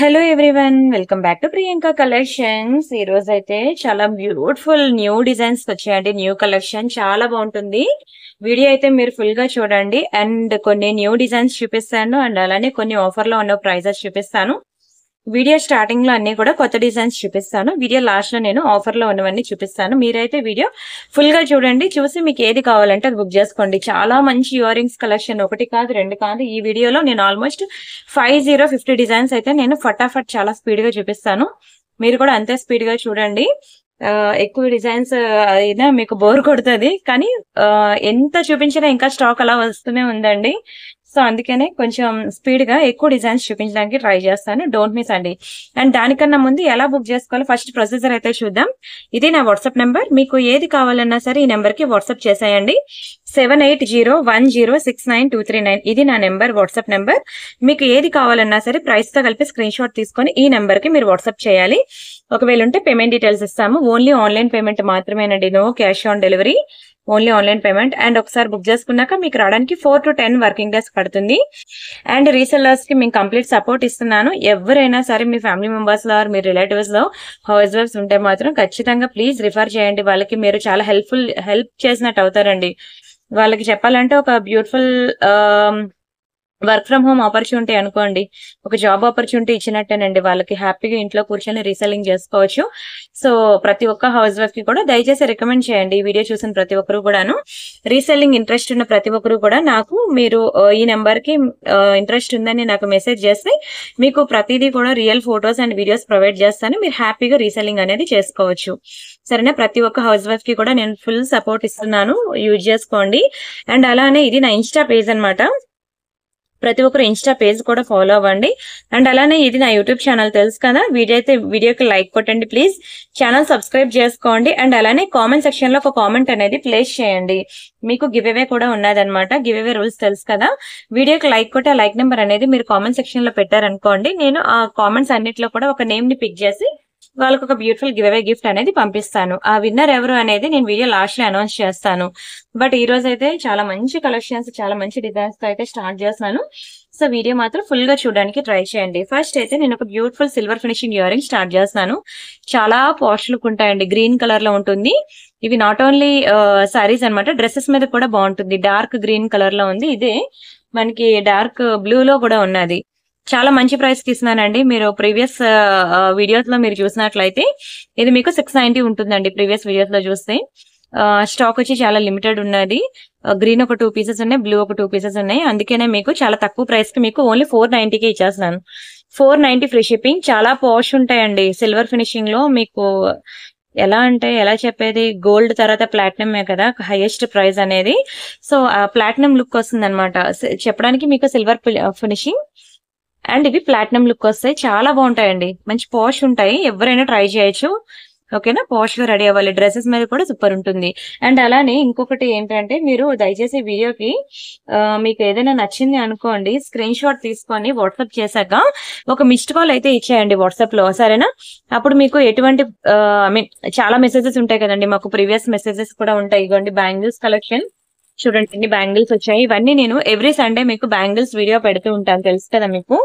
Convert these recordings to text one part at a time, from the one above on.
Hello everyone, welcome back to Priyanka collections. ఈ రోజు అయితే చాలా బ్యూటిఫుల్ న్యూ డిజైన్స్ వచ్చాయండి. న్యూ కలెక్షన్ చాలా బాగుంటుంది. వీడియో అయితే మీరు ఫుల్ గా చూడండి. అండ్ కొన్ని న్యూ డిజైన్స్ చూపిస్తాను అండ్ అలానే కొన్ని ఆఫర్ లో ఉన్న ప్రైజెస్ చూపిస్తాను. వీడియో స్టార్టింగ్ లో అన్ని కూడా కొత్త డిజైన్స్ చూపిస్తాను. వీడియో లాస్ట్ లో నేను ఆఫర్ లో ఉన్నవన్నీ చూపిస్తాను. మీరైతే వీడియో ఫుల్ గా చూడండి. చూసి మీకు ఏది కావాలంటే అది బుక్ చేసుకోండి. చాలా మంచి ఇయర్ రింగ్స్ కలెక్షన్, ఒకటి కాదు రెండు కాదు. ఈ వీడియోలో నేను ఆల్మోస్ట్ 50 డిజైన్స్ అయితే నేను ఫటాఫట్ చాలా స్పీడ్ గా చూపిస్తాను. మీరు కూడా అంతే స్పీడ్ గా చూడండి. ఎక్కువ డిజైన్స్ అయినా మీకు బోర్ కొడుతుంది, కానీ ఎంత చూపించినా ఇంకా స్టాక్ అలా వస్తూనే ఉందండి. సో అందుకనే కొంచెం స్పీడ్ గా ఎక్కువ డిజైన్స్ చూపించడానికి ట్రై చేస్తాను. డోంట్ మిస్ అండి. అండ్ దానికన్నా ముందు ఎలా బుక్ చేసుకోవాలో ఫస్ట్ ప్రొసీజర్ అయితే చూద్దాం. ఇది నా వాట్సాప్ నెంబర్. మీకు ఏది కావాలన్నా సరే ఈ నెంబర్ కి వాట్సాప్ చేసేయండి. 7801069239 ఇది నా నెంబర్, వాట్సాప్ నెంబర్. మీకు ఏది కావాలన్నా సరే ప్రైస్ తో కలిపి స్క్రీన్ షాట్ తీసుకొని ఈ నెంబర్ కి మీరు వాట్సాప్ చేయాలి. ఒకవేళ ఉంటే పేమెంట్ డీటెయిల్స్ ఇస్తాము. ఓన్లీ ఆన్లైన్ పేమెంట్ మాత్రమేనండి, no cash on delivery, only online payment. And ఒకసారి బుక్ చేసుకున్నాక మీకు రావడానికి 4 to 10 వర్కింగ్ డేస్ పడుతుంది. అండ్ రీసెల్లర్స్ కి మేము కంప్లీట్ సపోర్ట్ ఇస్తున్నాను. ఎవరైనా సరే మీ ఫ్యామిలీ మెంబర్స్ లో మీ రిలేటివ్స్ లో హౌస్ వైఫ్స్ ఉంటే మాత్రం ఖచ్చితంగా ప్లీజ్ రిఫర్ చేయండి. వాళ్ళకి మీరు చాలా హెల్ప్ చేసినట్టు అవుతారండి. వాళ్ళకి చెప్పాలంటే ఒక beautiful work from home opportunity అనుకోండి, ఒక జాబ్ ఆపర్చునిటీ ఇచ్చినట్టేనండి. వాళ్ళకి హ్యాపీగా ఇంట్లో కూర్చొని రీసెల్లింగ్ చేసుకోవచ్చు. సో ప్రతి ఒక్క హౌస్ వైఫ్ కి కూడా దయచేసి రికమెండ్ చేయండి. ఈ వీడియో చూసిన ప్రతి ఒక్కరు కూడాను, రీసెల్లింగ్ ఇంట్రెస్ట్ ఉన్న ప్రతి ఒక్కరు కూడా నాకు మీరు ఈ నెంబర్ కి ఇంట్రెస్ట్ ఉందని నాకు మెసేజ్ చేస్తే మీకు ప్రతిదీ కూడా real photos and videos provide చేస్తాను. మీరు హ్యాపీగా రీసెల్లింగ్ అనేది చేసుకోవచ్చు. సరేనా? ప్రతి ఒక్క హౌస్ వైఫ్ కి కూడా నేను ఫుల్ సపోర్ట్ ఇస్తున్నాను, యూజ్ చేసుకోండి. అండ్ అలానే ఇది నా ఇన్స్టా పేజ్ అనమాట. ప్రతి ఒక్కరు ఇన్స్టా పేజ్ కూడా ఫాలో అవ్వండి. అండ్ అలానే ఇది నా యూట్యూబ్ ఛానల్, తెలుసు కదా. వీడియోకి లైక్ కొట్టండి ప్లీజ్. ఛానల్ సబ్స్క్రైబ్ చేసుకోండి. అండ్ అలానే కామెంట్ సెక్షన్ లో ఒక కామెంట్ అనేది ప్లేస్ చేయండి. మీకు గివ్ అవే కూడా ఉన్నదన్నమాట. గివ్ అవే రూల్స్ తెలుసు కదా. వీడియోకి లైక్ కొట్టి ఆ లైక్ నెంబర్ అనేది మీరు కామెంట్ సెక్షన్ లో పెట్టారనుకోండి, నేను ఆ కామెంట్స్ అన్నిట్లో కూడా ఒక నేమ్ ని పిక్ చేసి వాళ్ళకి ఒక బ్యూటిఫుల్ గివ్ అవే గిఫ్ట్ అనేది పంపిస్తాను. ఆ విన్నర్ ఎవరు అనేది నేను వీడియో లాస్ట్ లో అనౌన్స్ చేస్తాను. బట్ ఈ రోజు అయితే చాలా మంచి కలెక్షన్స్, చాలా మంచి డిజైన్స్ తో అయితే స్టార్ట్ చేస్తున్నాను. సో వీడియో మాత్రం ఫుల్ గా చూడడానికి ట్రై చేయండి. ఫస్ట్ అయితే నేను ఒక beautiful silver finishing ear ring start చేస్తున్నాను. చాలా పాష్ లుక్ ఉంటాయండి, గ్రీన్ కలర్ లో ఉంటుంది. ఇవి నాట్ ఓన్లీ సారీస్ అనమాట, డ్రెస్సెస్ మీద కూడా బాగుంటుంది. డార్క్ గ్రీన్ కలర్ లో ఉంది, ఇదే మనకి డార్క్ బ్లూ లో కూడా ఉన్నది. చాలా మంచి ప్రైస్ కి ఇస్తున్నానండి. మీరు ప్రీవియస్ వీడియోస్ లో మీరు చూసినట్లయితే ఇది మీకు 690 ఉంటుందండి. ప్రీవియస్ వీడియోస్ లో చూస్తే స్టాక్ వచ్చి చాలా లిమిటెడ్ ఉన్నది. గ్రీన్ ఒక 2 పీసెస్ ఉన్నాయి, బ్లూ ఒక 2 పీసెస్ ఉన్నాయి. అందుకనే మీకు చాలా తక్కువ ప్రైస్ కి మీకు ఓన్లీ 490కి ఇచ్చేస్తున్నాను. 490 ఫ్రీ షిప్పింగ్. చాలా పాష్ ఉంటాయండి. సిల్వర్ ఫినిషింగ్ లో మీకు ఎలా అంటే ఎలా చెప్పేది, గోల్డ్ తర్వాత ప్లాటినమే కదా హైయెస్ట్ ప్రైస్ అనేది. సో ఆ ప్లాటినం లుక్ వస్తుంది అనమాట చెప్పడానికి మీకు. సిల్వర్ ఫినిషింగ్ అండ్ ఇవి ప్లాటినం లుక్ వస్తాయి. చాలా బాగుంటాయండి, మంచి పాష్ ఉంటాయి. ఎవరైనా ట్రై చేయొచ్చు. ఓకేనా? పాష్ గా రెడీ అవ్వాలి. డ్రెస్సెస్ మీద కూడా సూపర్ ఉంటుంది. అండ్ అలానే ఇంకొకటి ఏంటంటే, మీరు దయచేసి వీడియోకి మీకు ఏదైనా నచ్చింది అనుకోండి, స్క్రీన్ షాట్ తీసుకొని వాట్సాప్ చేశాక ఒక మిస్డ్ కాల్ అయితే ఇచ్చేయండి వాట్సాప్ లో, సరేనా? అప్పుడు మీకు ఎటువంటి చాలా మెసేజెస్ ఉంటాయి కదండి, మాకు ప్రీవియస్ మెసేజెస్ కూడా ఉంటాయి. ఇవ్వండి బ్యాంగిల్స్ కలెక్షన్ చూడండి, ఎన్ని బ్యాంగిల్స్ వచ్చాయి. ఇవన్నీ నేను ఎవ్రీ సండే మీకు బ్యాంగిల్స్ వీడియో పెడుతూ ఉంటాను, తెలుసు కదా మీకు.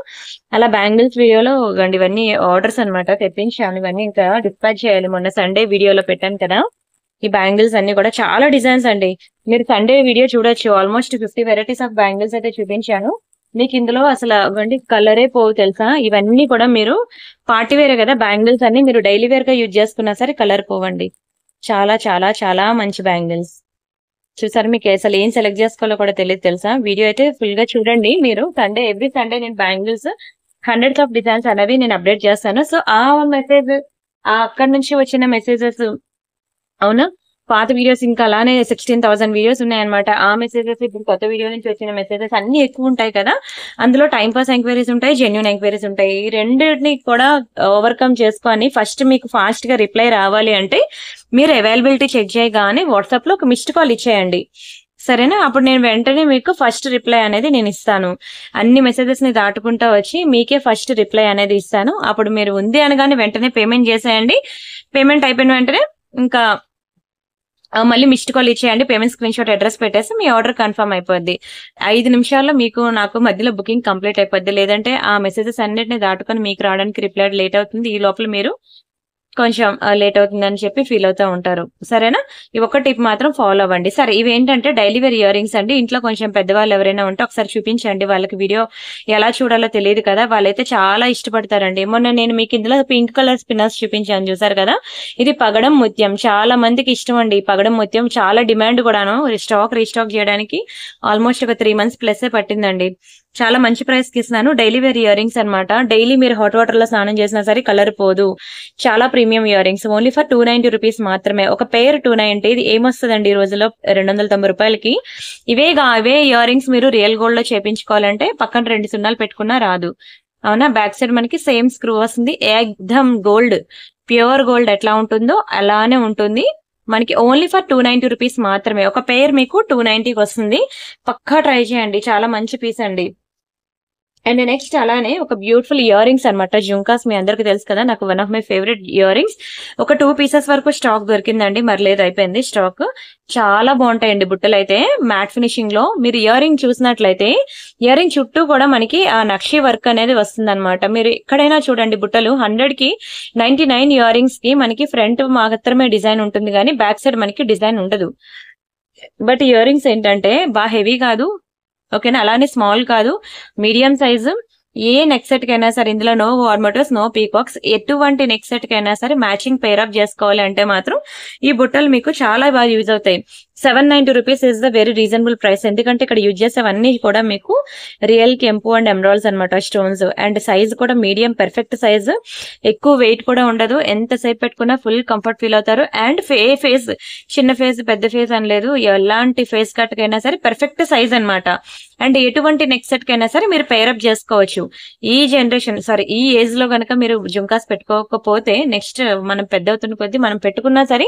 అలా బ్యాంగిల్స్ వీడియోలో ఇవన్నీ ఆర్డర్స్ అనమాట, తెప్పించాను. ఇవన్నీ ఇంకా డిస్పాచ్ చేయాలి. మొన్న సండే వీడియోలో పెట్టాను కదా ఈ బ్యాంగిల్స్ అన్ని కూడా. చాలా డిజైన్స్ అండి, మీరు సండే వీడియో చూడొచ్చు. ఆల్మోస్ట్ 50 వెరైటీస్ ఆఫ్ బ్యాంగిల్స్ అయితే చూపించాను మీకు. ఇందులో అసలు ఇవ్వండి కలరే పోవు, తెలుసా. ఇవన్నీ కూడా మీరు పార్టీ వేరే కదా బ్యాంగిల్స్ అన్ని, మీరు డైలీ వేర్ గా యూజ్ చేసుకున్నా సరే కలర్ పోవండి. చాలా చాలా చాలా మంచి బ్యాంగిల్స్. చూసారు, మీకు అసలు ఏం సెలెక్ట్ చేసుకోవాలో కూడా తెలియదు, తెలుసా. వీడియో అయితే ఫుల్ గా చూడండి మీరు. ఎవ్రీ సండే నేను బ్యాంగిల్స్ హండ్రెడ్స్ ఆఫ్ డిజైన్స్ అనేవి నేను అప్డేట్ చేస్తాను. సో ఆ మెసేజ్, అక్కడ నుంచి వచ్చిన మెసేజెస్, అవునా, పాత వీడియోస్ ఇంకా అలానే 16,000 వీడియోస్ ఉన్నాయన్నమాట. ఆ మెసేజెస్, ఇప్పుడు కొత్త వీడియో నుంచి వచ్చిన మెసేజెస్ అన్ని ఎక్కువ ఉంటాయి కదా. అందులో టైం పాస్ ఎంక్వైరీస్ ఉంటాయి, జెన్యూన్ ఎంక్వైరీస్ ఉంటాయి. ఈ రెండింటిని కూడా ఓవర్కమ్ చేసుకొని ఫస్ట్ మీకు ఫాస్ట్ గా రిప్లై రావాలి అంటే మీరు అవైలబిలిటీ చెక్ చేయగానే వాట్సాప్ లో ఒక మిస్డ్ కాల్ ఇచ్చేయండి, సరేనా? అప్పుడు నేను వెంటనే మీకు ఫస్ట్ రిప్లై అనేది నేను ఇస్తాను. అన్ని మెసేజెస్ ని దాటుకుంటా వచ్చి మీకే ఫస్ట్ రిప్లై అనేది ఇస్తాను. అప్పుడు మీరు ఉంది అనగానే వెంటనే పేమెంట్ చేసేయండి. పేమెంట్ అయిపోయిన వెంటనే ఇంకా మళ్ళీ మిస్డ్ కాల్ ఇచ్చేయండి, పేమెంట్ స్క్రీన్ షాట్ అడ్రస్ పెట్టేసి మీ ఆర్డర్ కన్ఫర్మ్ అయిపోద్ది. 5 నిమిషాల్లో మీకు నాకు మధ్యలో బుకింగ్ కంప్లీట్ అయిపోద్ది. లేదంటే ఆ మెసేజెస్ అన్నిటిని దాటుకొని మీకు రావడానికి రిప్లై లేట్ అవుతుంది. ఈ లోపల మీరు కొంచెం లేట్ అవుతుందని చెప్పి ఫీల్ అవుతూ ఉంటారు. సరేనా? ఈ ఒక్క టిప్ మాత్రం ఫాలో అవ్వండి. సరే, ఇవి ఏంటంటే డైలీ వేర్ ఇయర్ రింగ్స్ అండి. ఇంట్లో కొంచెం పెద్దవాళ్ళు ఎవరైనా ఉంటే ఒకసారి చూపించండి. వాళ్ళకి వీడియో ఎలా చూడాలో తెలియదు కదా, వాళ్ళైతే చాలా ఇష్టపడతారండి. మొన్న నేను మీకు ఇందులో పింక్ కలర్ స్పిన్నర్స్ చూపించాను, చూసారు కదా. ఇది పగడం ముత్యం, చాలా మందికి ఇష్టం అండి. పగడం ముత్యం చాలా డిమాండ్ కూడాను. స్టాక్ రీస్టాక్ చేయడానికి ఆల్మోస్ట్ ఒక 3 months ప్లస్ పట్టిందండి. చాలా మంచి ప్రైస్ కి ఇస్తున్నాను. డైలీ వేర్ ఇయర్ రింగ్స్ అనమాట. డైలీ మీరు హాట్ వాటర్ లో స్నానం చేసినా సరే కలర్ పోదు. చాలా premium ear rings, only for 290 rupees మాత్రమే. ఒక పేర్ 290. ఇది ఏమొస్తుందండి ఈ రోజుల్లో 290 రూపాయలకి. ఇవే ఇయర్ రింగ్స్ మీరు రియల్ గోల్డ్ లో చేపించుకోవాలంటే పక్కన 2 సున్నాలు పెట్టుకున్నా రాదు. అవునా? బ్యాక్ సైడ్ మనకి సేమ్ స్క్రూ వస్తుంది. ఏకదమ్ గోల్డ్, ప్యూర్ గోల్డ్ ఎట్లా ఉంటుందో అలానే ఉంటుంది. మనకి ఓన్లీ ఫర్ 290 రూపీస్ మాత్రమే. ఒక పేర్ మీకు 290కి వస్తుంది. పక్కా ట్రై చేయండి, చాలా మంచి పీస్ అండి. అండ్ నెక్స్ట్ అలానే ఒక బ్యూటిఫుల్ ఇయర్ రింగ్స్ అనమాట. జుంకాస్ మీ అందరికి తెలుసు కదా, నాకు one of my favourite ear rings. ఒక 2 pieces వరకు స్టాక్ దొరికిందండి, మరి లేదు అయిపోయింది స్టాక్. చాలా బాగుంటాయండి బుట్టలు అయితే, మ్యాట్ ఫినిషింగ్ లో. మీరు ఇయర్ రింగ్ చూసినట్లయితే ఇయర్ రింగ్ చుట్టూ కూడా మనకి ఆ నక్షి వర్క్ అనేది వస్తుంది అనమాట. మీరు ఎక్కడైనా చూడండి బుట్టలు 100కి 99 ఇయర్ రింగ్స్ కి మనకి ఫ్రంట్ మాత్రమే డిజైన్ ఉంటుంది కానీ బ్యాక్ సైడ్ మనకి డిజైన్ ఉండదు. బట్ ఇయర్ రింగ్స్ ఏంటంటే బాగా హెవీ కాదు, ఓకేనా, అలానే స్మాల్ కాదు, మీడియం సైజు. ఏ నెక్ సెట్ కైనా సరే, ఇందులో నో వార్మోటర్స్, నో పీకాక్స్, ఎటువంటి నెక్ సెట్ కైనా సరే మ్యాచింగ్ పేరప్ చేసుకోవాలి అంటే మాత్రం ఈ బుట్టలు మీకు చాలా బాగా యూజ్ అవుతాయి. 790 rupees is the very reasonable price. ఎందుకంటే ఇక్కడ యూజ్ చేసేవన్నీ కూడా మీకు రియల్ కెంపు అండ్ ఎమరాల్డ్స్ అనమాట, స్టోన్స్. అండ్ సైజ్ కూడా మీడియం పర్ఫెక్ట్ సైజ్, ఎక్కువ వెయిట్ కూడా ఉండదు. ఎంతసేపు పెట్టుకున్నా ఫుల్ కంఫర్ట్ ఫీల్ అవుతారు. అండ్ ఫేస్, చిన్న ఫేస్ పెద్ద ఫేస్ అని లేదు, ఎలాంటి ఫేస్ కట్ కైనా సరే పర్ఫెక్ట్ సైజ్ అనమాట. అండ్ ఎటువంటి నెక్ సెట్ కైనా సరే మీరు పేరప్ చేసుకోవచ్చు. ఈ జనరేషన్ ఈ ఏజ్ లో గనక మీరు జుంకాస్ పెట్టుకోకపోతే నెక్స్ట్ మనం పెద్ద అవుతున్న కొద్దీ మనం పెట్టుకున్నా సరే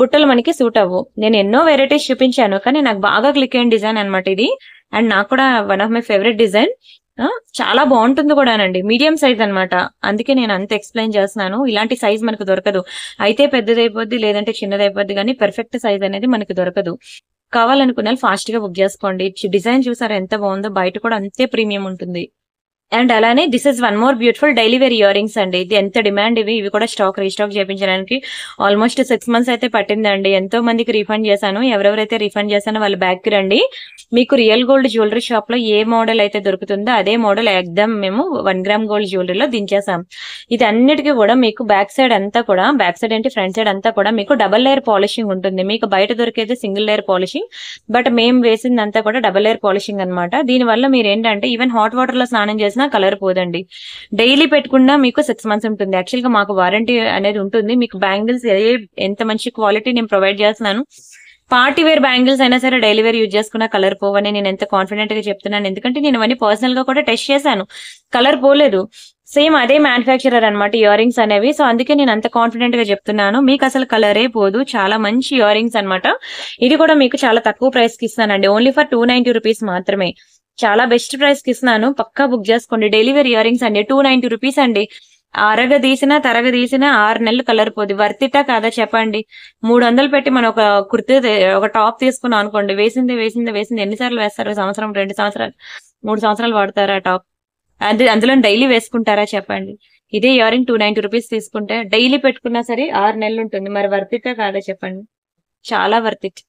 బుట్టలు మనకి సూట్ అవ్వు. నేను ఎన్నో వెరైటీస్ చూపించాను కానీ నాకు బాగా క్లిక్ అయిన డిజైన్ అనమాట ఇది. అండ్ నాకు కూడా one of my favourite design. చాలా బాగుంటుంది కూడానండి. మీడియం సైజ్ అనమాట, అందుకే నేను అంత ఎక్స్ప్లెయిన్ చేస్తున్నాను. ఇలాంటి సైజ్ మనకు దొరకదు. అయితే పెద్దదైపోద్ది, లేదంటే చిన్నదైపోద్ది, కానీ పర్ఫెక్ట్ సైజ్ అనేది మనకు దొరకదు. కావాలనుకున్న ఫాస్ట్ గా బుక్ చేసుకోండి. డిజైన్ చూసారా ఎంత బాగుందో, బయట కూడా అంతే ప్రీమియం ఉంటుంది. అండ్ అలానే this is one more beautiful daily wear earrings అండి. ఇది ఎంత డిమాండ్ ఇవి కూడా స్టాక్ రీస్టాక్ చేయించడానికి ఆల్మోస్ట్ 6 months అయితే పట్టిందండి. ఎంతో మందికి రీఫండ్ చేశాను. ఎవరెవరైతే రీఫండ్ చేశానో వాళ్ళ బ్యాక్ కి రండి. మీకు రియల్ గోల్డ్ జ్యువెలరీ షాప్ లో ఏ మోడల్ అయితే దొరుకుతుందో అదే మోడల్ ఎగ్దమ్ మేము 1 gram గోల్డ్ జ్యువెలరీలో దించేసాం. ఇది అన్నిటికీ కూడా మీకు బ్యాక్ సైడ్ అంతా కూడా, బ్యాక్ సైడ్ అంటే ఫ్రంట్ సైడ్ అంతా కూడా మీకు డబల్ లేయర్ పాలిషింగ్ ఉంటుంది. మీకు బయట దొరికేది సింగిల్ లేయర్ పాలిషింగ్, బట్ మేము వేసిందంతా కూడా డబల్ లేయర్ పాలిషింగ్ అనమాట. దీని వల్ల మీరు ఏంటంటే ఈవెన్ హాట్ వాటర్ లో స్నానం చేసినా కలర్ పోదండి. డైలీ పెట్టుకున్నా మీకు 6 months ఉంటుంది. యాక్చువల్ గా మాకు వారంటీ అనేది ఉంటుంది. మీకు బ్యాంగిల్స్ ఎంత మంచి క్వాలిటీ నేను ప్రొవైడ్ చేస్తున్నాను. పార్టీ వేర్ బ్యాంగిల్స్ అయినా సరే డైలీ వేర్ యూజ్ చేసుకున్న కలర్ పోవని నేను ఎంత కాన్ఫిడెంట్ గా చెప్తున్నాను. ఎందుకంటే నేను అవన్నీ పర్సనల్ గా కూడా టెస్ట్ చేశాను, కలర్ పోలేదు. సేమ్ అదే మ్యానుఫ్యాక్చరర్ అనమాట ఇయర్ రింగ్స్ అనేవి. సో అందుకే నేను అంత కాన్ఫిడెంట్ గా చెప్తున్నాను. మీకు అసలు కలరే పోదు. చాలా మంచి ఇయర్ రింగ్స్ అనమాట. ఇది కూడా మీకు చాలా తక్కువ ప్రైస్ కి ఇస్తానండి, ఓన్లీ ఫర్ 290 రూపీస్ మాత్రమే. చాలా బెస్ట్ ప్రైస్ కి ఇస్తున్నాను, పక్కా బుక్ చేసుకోండి. డైలీ వేర్ ఇయర్ రింగ్స్ అండి, 290 రూపీస్ అండి. అరగదీసినా తరగదీసినా 6 నెలలు కలర్ పోదు. వర్తిటా కాదా చెప్పండి? 300 పెట్టి మనం ఒక కుర్తీ, ఒక టాప్ తీసుకున్నాం అనుకోండి, వేసింది ఎన్నిసార్లు వేస్తారు? సంవత్సరం, 2 సంవత్సరాలు, 3 సంవత్సరాలు వాడతారా టాప్? అందులో డైలీ వేసుకుంటారా చెప్పండి? ఇదే ఇయర్ రింగ్ 290 రూపీస్ తీసుకుంటే డైలీ పెట్టుకున్నా సరే 6 నెలలు ఉంటుంది. మరి వర్తిటా కాదా చెప్పండి? చాలా వర్తిట్.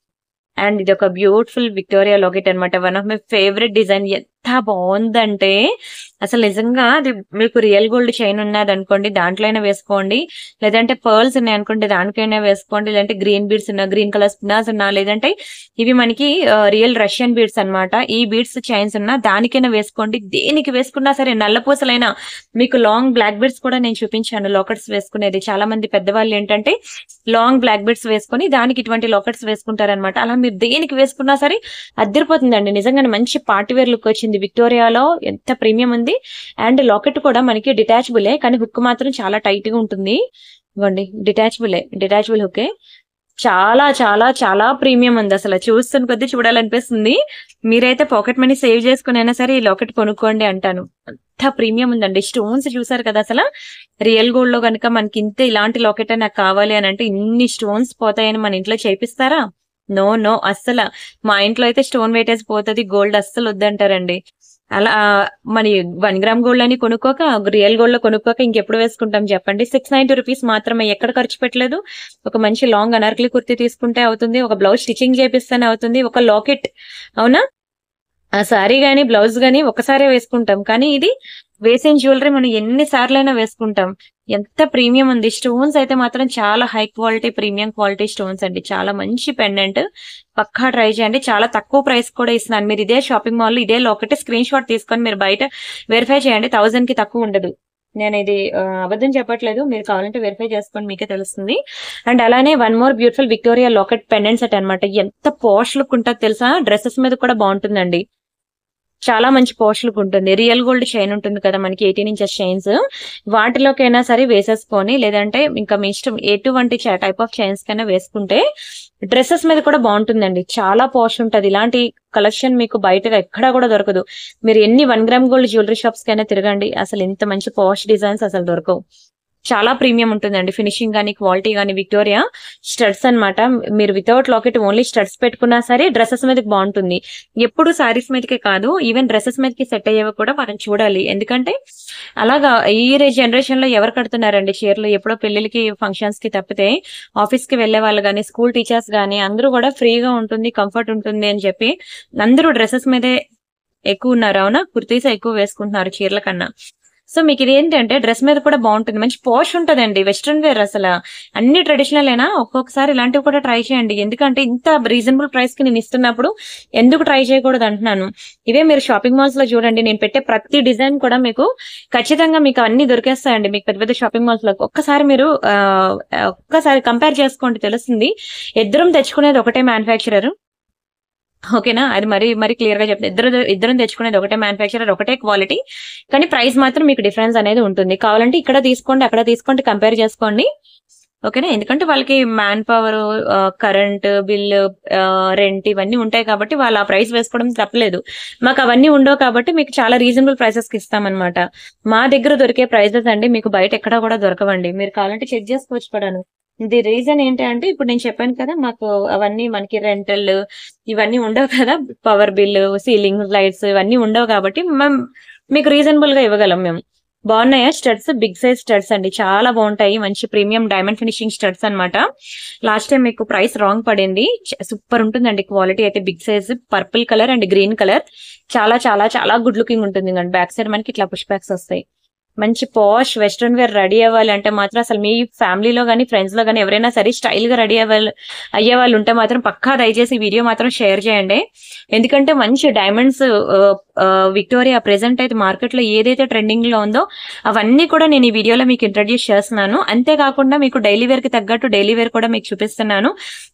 అండ్ ఇది ఒక బ్యూటిఫుల్ విక్టోరియా లాకెట్ అనమాట. One of my favourite design. ఎంత బాగుందంటే అసలు నిజంగా అది మీకు రియల్ గోల్డ్ చైన్ ఉన్నది అనుకోండి, దాంట్లో అయినా వేసుకోండి. లేదంటే పర్ల్స్ ఉన్నాయి అనుకోండి, దానికైనా వేసుకోండి. లేదంటే గ్రీన్ బీడ్స్ ఉన్నా, గ్రీన్ కలర్ స్పిన్నర్స్ ఉన్నా, లేదంటే ఇవి మనకి రియల్ రష్యన్ బీడ్స్ అనమాట. ఈ బీడ్స్ చైన్స్ ఉన్నా దానికైనా వేసుకోండి. దేనికి వేసుకున్నా సరే, నల్లపూసలైనా. మీకు లాంగ్ బ్లాక్ బీడ్స్ కూడా నేను చూపించాను, లాకెట్స్ వేసుకునేది. చాలా మంది పెద్దవాళ్ళు ఏంటంటే లాంగ్ బ్లాక్ బీడ్స్ వేసుకుని దానికి ఇటువంటి లాకెట్స్ వేసుకుంటారనమాట. అలా మీరు దేనికి వేసుకున్నా సరే అద్దరిపోతుందండి. నిజంగానే మంచి పార్టీ వేర్ లుక్ వచ్చింది. విక్టోరియాలో ఎంత ప్రీమియం ఉంది. అండ్ లాకెట్ కూడా మనకి డిటాచబులే, కానీ హుక్ మాత్రం చాలా టైట్ గా ఉంటుంది. ఇవ్వండి, డిటాచబుల్ హుకే. చాలా చాలా చాలా ప్రీమియం ఉంది. అసలు చూస్తున్న కొద్దీ చూడాలనిపిస్తుంది. మీరైతే పాకెట్ మనీ సేవ్ చేసుకుని అయినా సరే ఈ లాకెట్ కొనుక్కోండి అంటాను. అంత ప్రీమియం ఉందండి. స్టోన్స్ చూసారు కదా అసలు. రియల్ గోల్డ్ లో కనుక మనకి ఇంత ఇలాంటి లాకెట్ నాకు కావాలి అని అంటే ఇన్ని స్టోన్స్ పోతాయని మన ఇంట్లో చేపిస్తారా? నో నో, అస్సలు. మా ఇంట్లో అయితే స్టోన్ వెయిటేజ్ పోతుంది, గోల్డ్ అస్సలు వద్దంటారండి. అలా మన 1 గ్రామ్ గోల్డ్ అని కొనుక్కోక, రియల్ గోల్డ్ లో కొనుక్కోక ఇంకెప్పుడు వేసుకుంటాం చెప్పండి. 690 రూపీస్ మాత్రమే, ఎక్కడ ఖర్చు పెట్టలేదు. ఒక మంచి లాంగ్ అనార్కలి కుర్తీ తీసుకుంటే అవుతుంది, ఒక బ్లౌజ్ స్టిచ్చింగ్ చేపిస్తేనే అవుతుంది, ఒక లాకెట్. అవునా? ఆ సారీ గానీ బ్లౌజ్ గానీ ఒకసారే వేసుకుంటాం, కానీ ఇది వేసిన జ్యువెలరీ మనం ఎన్ని సార్లైనా వేసుకుంటాం. ఎంత ప్రీమియం ఉంది. స్టోన్స్ అయితే మాత్రం చాలా high quality, premium quality stones అండి. చాలా మంచి పెండెంట్, పక్కా ట్రై చేయండి. చాలా తక్కువ ప్రైస్ కూడా ఇస్తున్నాను. మీరు ఇదే షాపింగ్ మాల్ లో ఇదే లాకెట్ స్క్రీన్ షాట్ తీసుకొని మీరు బయట వెరిఫై చేయండి, 1000 కి తక్కువ ఉండదు. నేను ఇది అబద్ధం చెప్పట్లేదు, మీరు కావాలంటే వెరిఫై చేసుకోండి, మీకే తెలుస్తుంది. అండ్ అలానే one more beautiful Victoria locket pendant set అనమాట. ఎంత పాష్ లుక్ ఉంటుంది తెలుసా, డ్రెస్సెస్ మీద కూడా బాగుంటుందండి. చాలా మంచి పాష్ లుక్ ఉంటుంది. రియల్ గోల్డ్ చైన్ ఉంటుంది కదా మనకి, 18 ఇంచెస్ చైన్స్, వాటిలోకైనా సరే వేసేసుకొని, లేదంటే ఇంకా మీ ఇష్టం ఎటువంటి టైప్ ఆఫ్ చైన్స్ కైనా వేసుకుంటే డ్రెస్సెస్ మీద కూడా బాగుంటుందండి. చాలా పాష్ ఉంటుంది. ఇలాంటి కలెక్షన్ మీకు బయట ఎక్కడా కూడా దొరకదు. మీరు ఎన్ని 1 గ్రామ్ గోల్డ్ జ్యువెలరీ షాప్స్ కైనా తిరగండి, అసలు ఇంత మంచి పాష్ డిజైన్స్ అసలు దొరకవు. చాలా ప్రీమియం ఉంటుందండి. ఫినిషింగ్ గానీ, క్వాలిటీ గానీ. విక్టోరియా స్టడ్స్ అన్నమాట. మీరు వితౌట్ లాకెట్ ఓన్లీ స్టడ్స్ పెట్టుకున్నా సరే డ్రెస్సెస్ మీదకి బాగుంటుంది. ఎప్పుడు సారీస్ మీదకే కాదు, ఈవెన్ డ్రెస్సెస్ మీదకి సెట్ అయ్యేవి కూడా మనం చూడాలి. ఎందుకంటే అలాగా ఈ జనరేషన్ లో ఎవరు కడుతున్నారండి చీరలు? ఎప్పుడో పెళ్లికి, ఫంక్షన్స్ కి తప్పితే ఆఫీస్ కి వెళ్లే వాళ్ళు గానీ, స్కూల్ టీచర్స్ గానీ అందరూ కూడా ఫ్రీగా ఉంటుంది, కంఫర్ట్ ఉంటుంది అని చెప్పి అందరూ డ్రెస్సెస్ మీదే ఎక్కువ ఉన్నారు. అవునా? కుర్తీస్ ఎక్కువ వేసుకుంటున్నారు చీరల కన్నా. సో మీకు ఇది ఏంటంటే డ్రెస్ మీద కూడా బాగుంటుంది, మంచి పోష్ ఉంటదండి. వెస్ట్రన్ వేర్ అసలు అన్ని ట్రెడిషనల్ అయినా ఒక్కొక్కసారి ఇలాంటివి కూడా ట్రై చేయండి. ఎందుకంటే ఇంత రీజనబుల్ ప్రైస్ కి నేను ఇస్తున్నప్పుడు ఎందుకు ట్రై చేయకూడదు అంటున్నాను. ఇవే మీరు షాపింగ్ మాల్స్ లో చూడండి, నేను పెట్టే ప్రతి డిజైన్ కూడా మీకు ఖచ్చితంగా మీకు అన్ని దొరికేస్తాయండి. మీకు పెద్ద పెద్ద షాపింగ్ మాల్స్ లో ఒక్కసారి మీరు ఒక్కసారి కంపేర్ చేసుకోండి, తెలుస్తుంది. ఇద్దరం తెచ్చుకునేది ఒకటే మ్యానుఫ్యాక్చరర్, ఓకేనా? అది మరి క్లియర్ గా చెప్తే ఇద్దరం తెచ్చుకునేది ఒకటే మ్యానుఫ్యాక్చరర్, ఒకటే క్వాలిటీ, కానీ ప్రైస్ మాత్రం మీకు డిఫరెన్స్ అనేది ఉంటుంది. కావాలంటే ఇక్కడ తీసుకోండి, అక్కడ తీసుకోండి, కంపేర్ చేసుకోండి, ఓకేనా? ఎందుకంటే వాళ్ళకి man power, current bill, rent ఇవన్నీ ఉంటాయి కాబట్టి వాళ్ళు ఆ ప్రైస్ వేసుకోవడం తప్పలేదు. మాకు అవన్నీ ఉండవు కాబట్టి మీకు చాలా రీజనబుల్ ప్రైసెస్ కి ఇస్తామన్నమాట. మా దగ్గర దొరికే ప్రైసెస్ అండి మీకు బయట ఎక్కడా కూడా దొరకవండి. మీరు కావాలంటే చెక్ చేసుకోవచ్చు కూడాను. ది రీజన్ ఏంటంటే ఇప్పుడు నేను చెప్పాను కదా, మాకు అవన్నీ మనకి రెంటల్ ఇవన్నీ ఉండవు కదా, పవర్ బిల్, సీలింగ్ లైట్స్ ఇవన్నీ ఉండవు కాబట్టి మేము మీకు రీజనబుల్ గా ఇవ్వగలం మేము. బాగున్నాయా స్టడ్స్? బిగ్ సైజ్ స్టడ్స్ అండి, చాలా బాగుంటాయి. మంచి ప్రీమియం డైమండ్ ఫినిషింగ్ స్టడ్స్ అన్నమాట. లాస్ట్ టైం మీకు ప్రైస్ రాంగ్ పడింది. సూపర్ ఉంటుందండి క్వాలిటీ అయితే. Big size, purple colour and green colour, చాలా చాలా చాలా గుడ్ లుకింగ్ ఉంటుంది. బ్యాక్ సైడ్ మనకి ఇట్లా పుష్ బ్యాక్స్ వస్తాయి. మంచి పాష్ వెస్ట్రన్ వేర్ రెడీ అవ్వాలంటే మాత్రం అసలు మీ ఫ్యామిలీలో గానీ, ఫ్రెండ్స్ లో గానీ ఎవరైనా సరే స్టైల్ గా రెడీ అయ్యే వాళ్ళు ఉంటే మాత్రం పక్కా దయచేసి ఈ వీడియో మాత్రం షేర్ చేయండి. ఎందుకంటే మంచి డైమండ్స్ విక్టోరియా ప్రెసెంట్ అయితే మార్కెట్ లో ఏదైతే ట్రెండింగ్ లో ఉందో అవన్నీ కూడా నేను ఈ వీడియోలో మీకు ఇంట్రడ్యూస్ చేస్తున్నాను. అంతేకాకుండా మీకు డైలీ వేర్ కి తగ్గట్టు డైలీ వేర్ కూడా మీకు చూపిస్తున్నాను.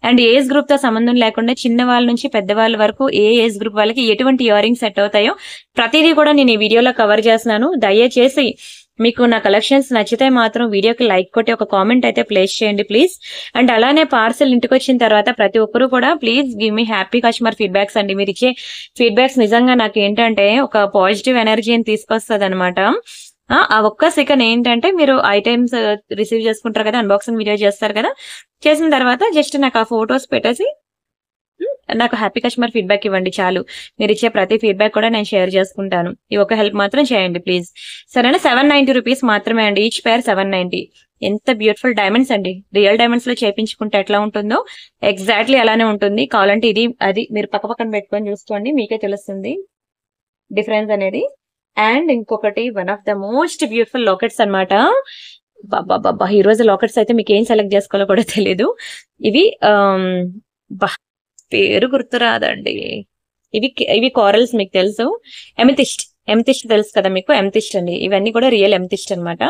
అండ్ ఏజ్ గ్రూప్ తో సంబంధం లేకుండా చిన్న వాళ్ళ నుంచి పెద్దవాళ్ళ వరకు ఏ ఏజ్ గ్రూప్ వాళ్ళకి ఎటువంటి ఇయర్ రింగ్స్ సెట్ అవుతాయో ప్రతిదీ కూడా నేను ఈ వీడియోలో కవర్ చేస్తున్నాను. దయచేసి మీకు నా కలెక్షన్స్ నచ్చితే మాత్రం వీడియోకి లైక్ కొట్టి ఒక కామెంట్ అయితే ప్లేస్ చేయండి ప్లీజ్. అండ్ అలానే పార్సల్ ఇంటికి వచ్చిన తర్వాత ప్రతి ఒక్కరు కూడా please give me happy customer feedbacks అండి. మీరు ఇచ్చే ఫీడ్బ్యాక్స్ నిజంగా నాకు ఏంటంటే ఒక పాజిటివ్ ఎనర్జీని తీసుకొస్తుంది అనమాట. ఆ ఒక్క సెకండ్ ఏంటంటే మీరు ఐటమ్స్ రిసీవ్ చేసుకుంటారు కదా, అన్బాక్సింగ్ వీడియో చేస్తారు కదా, చేసిన తర్వాత జస్ట్ నాకు ఆ ఫొటోస్ పెట్టేసి నాకు హ్యాపీ కస్టమర్ ఫీడ్బ్యాక్ ఇవ్వండి చాలు. మీరు ఇచ్చే ప్రతి ఫీడ్బ్యాక్ కూడా నేను షేర్ చేసుకుంటాను. ఈ ఒక హెల్ప్ మాత్రం చేయండి ప్లీజ్, సరేనా? 790 రూపీస్ మాత్రమే అండి, ఈచ్ పేర్ 790. ఎంత బ్యూటిఫుల్ డైమండ్స్ అండి. రియల్ డైమండ్స్ లో చేపించుకుంటే ఎట్లా ఉంటుందో ఎగ్జాక్ట్లీ అలానే ఉంటుంది. కావాలంటే ఇది అది మీరు పక్కన పెట్టుకొని చూసుకోండి, మీకే తెలుస్తుంది డిఫరెన్స్ అనేది. అండ్ ఇంకొకటి one of the most beautiful lockets అనమాట. బాబా ఈ రోజు లాకెట్స్ అయితే మీకు ఏం సెలెక్ట్ చేసుకోవాలో కూడా తెలియదు. ఇవి పేరు గుర్తురాదండి. ఇవి కోరల్స్, మీకు తెలుసు. ఎమితిస్ట్ తెలుసు కదా మీకు, ఎమితిస్ట్ అండి. ఇవన్నీ కూడా రియల్ ఎమితిస్ట్ అనమాట.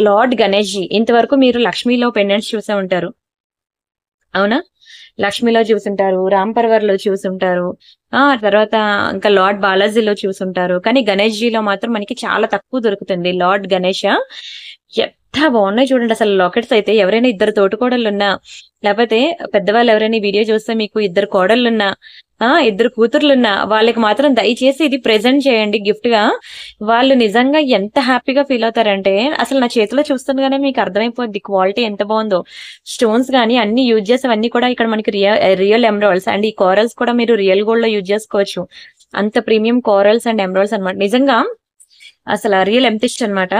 లార్డ్ గణేష్ జీ, ఇంతవరకు మీరు లక్ష్మీలో పెండెంట్స్ చూసే ఉంటారు, అవునా? లక్ష్మీలో చూసుంటారు, రామ్ పర్వర్ లో చూసుంటారు, తర్వాత ఇంకా లార్డ్ బాలాజీలో చూసుంటారు. కానీ గణేష్ జీలో మాత్రం మనకి చాలా తక్కువ దొరుకుతుంది. లార్డ్ గణేష్ ఎంత బాగున్నాయి చూడండి అసలు లాకెట్స్ అయితే. ఎవరైనా ఇద్దరు తోటి కోడళ్ళున్నా, లేకపోతే పెద్దవాళ్ళు ఎవరైనా వీడియో చూస్తే మీకు ఇద్దరు కోడళ్ళున్నా ఇద్దరు కూతుర్లున్నా వాళ్ళకి మాత్రం దయచేసి ఇది ప్రెజెంట్ చేయండి గిఫ్ట్ గా. వాళ్ళు నిజంగా ఎంత హ్యాపీగా ఫీల్ అవుతారంటే, అసలు నా చేతిలో చూస్తుండగానే మీకు అర్థమైపోద్ది క్వాలిటీ ఎంత బాగుందో. స్టోన్స్ గానీ అన్ని యూజ్ చేసేవన్నీ కూడా ఇక్కడ మనకి రియల్ ఎమరాల్డ్స్ అండ్ ఈ కోరల్స్ కూడా మీరు రియల్ గోల్డ్ లో యూజ్ చేసుకోవచ్చు. అంత ప్రీమియం కోరల్స్ అండ్ ఎమరాల్డ్స్ అన్నమాట. నిజంగా అసలు రియల్ ఎంతిస్ట్ అన్నమాట.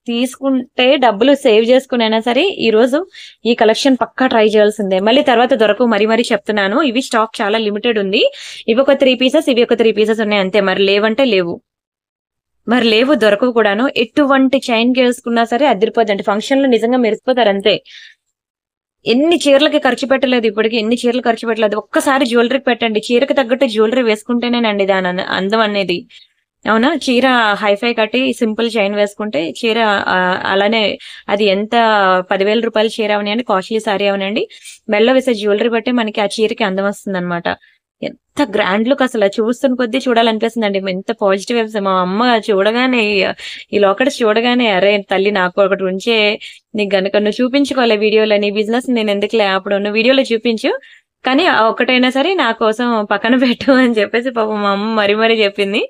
తీసుకుంటే డబ్బులు సేవ్ చేసుకునైనా సరే ఈ రోజు ఈ కలెక్షన్ పక్కా ట్రై చేయాల్సిందే. మళ్ళీ తర్వాత దొరకవు, మరీ చెప్తున్నాను. ఇవి స్టాక్ చాలా లిమిటెడ్ ఉంది. ఇవి ఒక 3 పీసెస్, ఇవి ఒక 3 పీసెస్ ఉన్నాయి అంతే. మరి లేవంటే లేవు, దొరకవు కూడాను. ఎటువంటి చైన్ వేసుకున్నా సరే అదిరిపోద్దండి. ఫంక్షన్ లో నిజంగా మెరిసిపోతారు అంతే. ఎన్ని చీరలకి ఖర్చు పెట్టలేదు ఇప్పటికి, ఎన్ని చీరలు ఖర్చు పెట్టలేదు. ఒక్కసారి జ్యువెలరీకి పెట్టండి, చీరకి తగ్గట్టు జ్యువెలరీ వేసుకుంటేనేనండి దాని అందం అనేది. అవునా, చీర హైఫై కట్టి సింపుల్ చైన్ వేసుకుంటే చీర అలానే అది ఎంత 10,000 రూపాయల చీర అవనండి, కాస్ట్లీ సారీ అవనండి, మెల్ల వేసే జ్యువెలరీ బట్టి మనకి ఆ చీరకి అందం వస్తుంది అనమాట. ఎంత గ్రాండ్ లుక్, అసలు చూస్తున్న కొద్దీ చూడాలనిపిస్తుందండి. ఎంత పాజిటివ్ వైబ్స్. మా అమ్మ చూడగానే ఈ లోకట్స్ చూడగానే, అరే తల్లి నాకు ఒకటి ఉంచే, నీకు గనుక నువ్వు చూపించుకోవాలి వీడియోలో, నీ బిజినెస్ నేను ఎందుకులే, అప్పుడు నువ్వు వీడియోలో చూపించు కానీ ఒకటైనా సరే నా కోసం పక్కన పెట్టు అని చెప్పేసి పాపం మా అమ్మ మరీ చెప్పింది.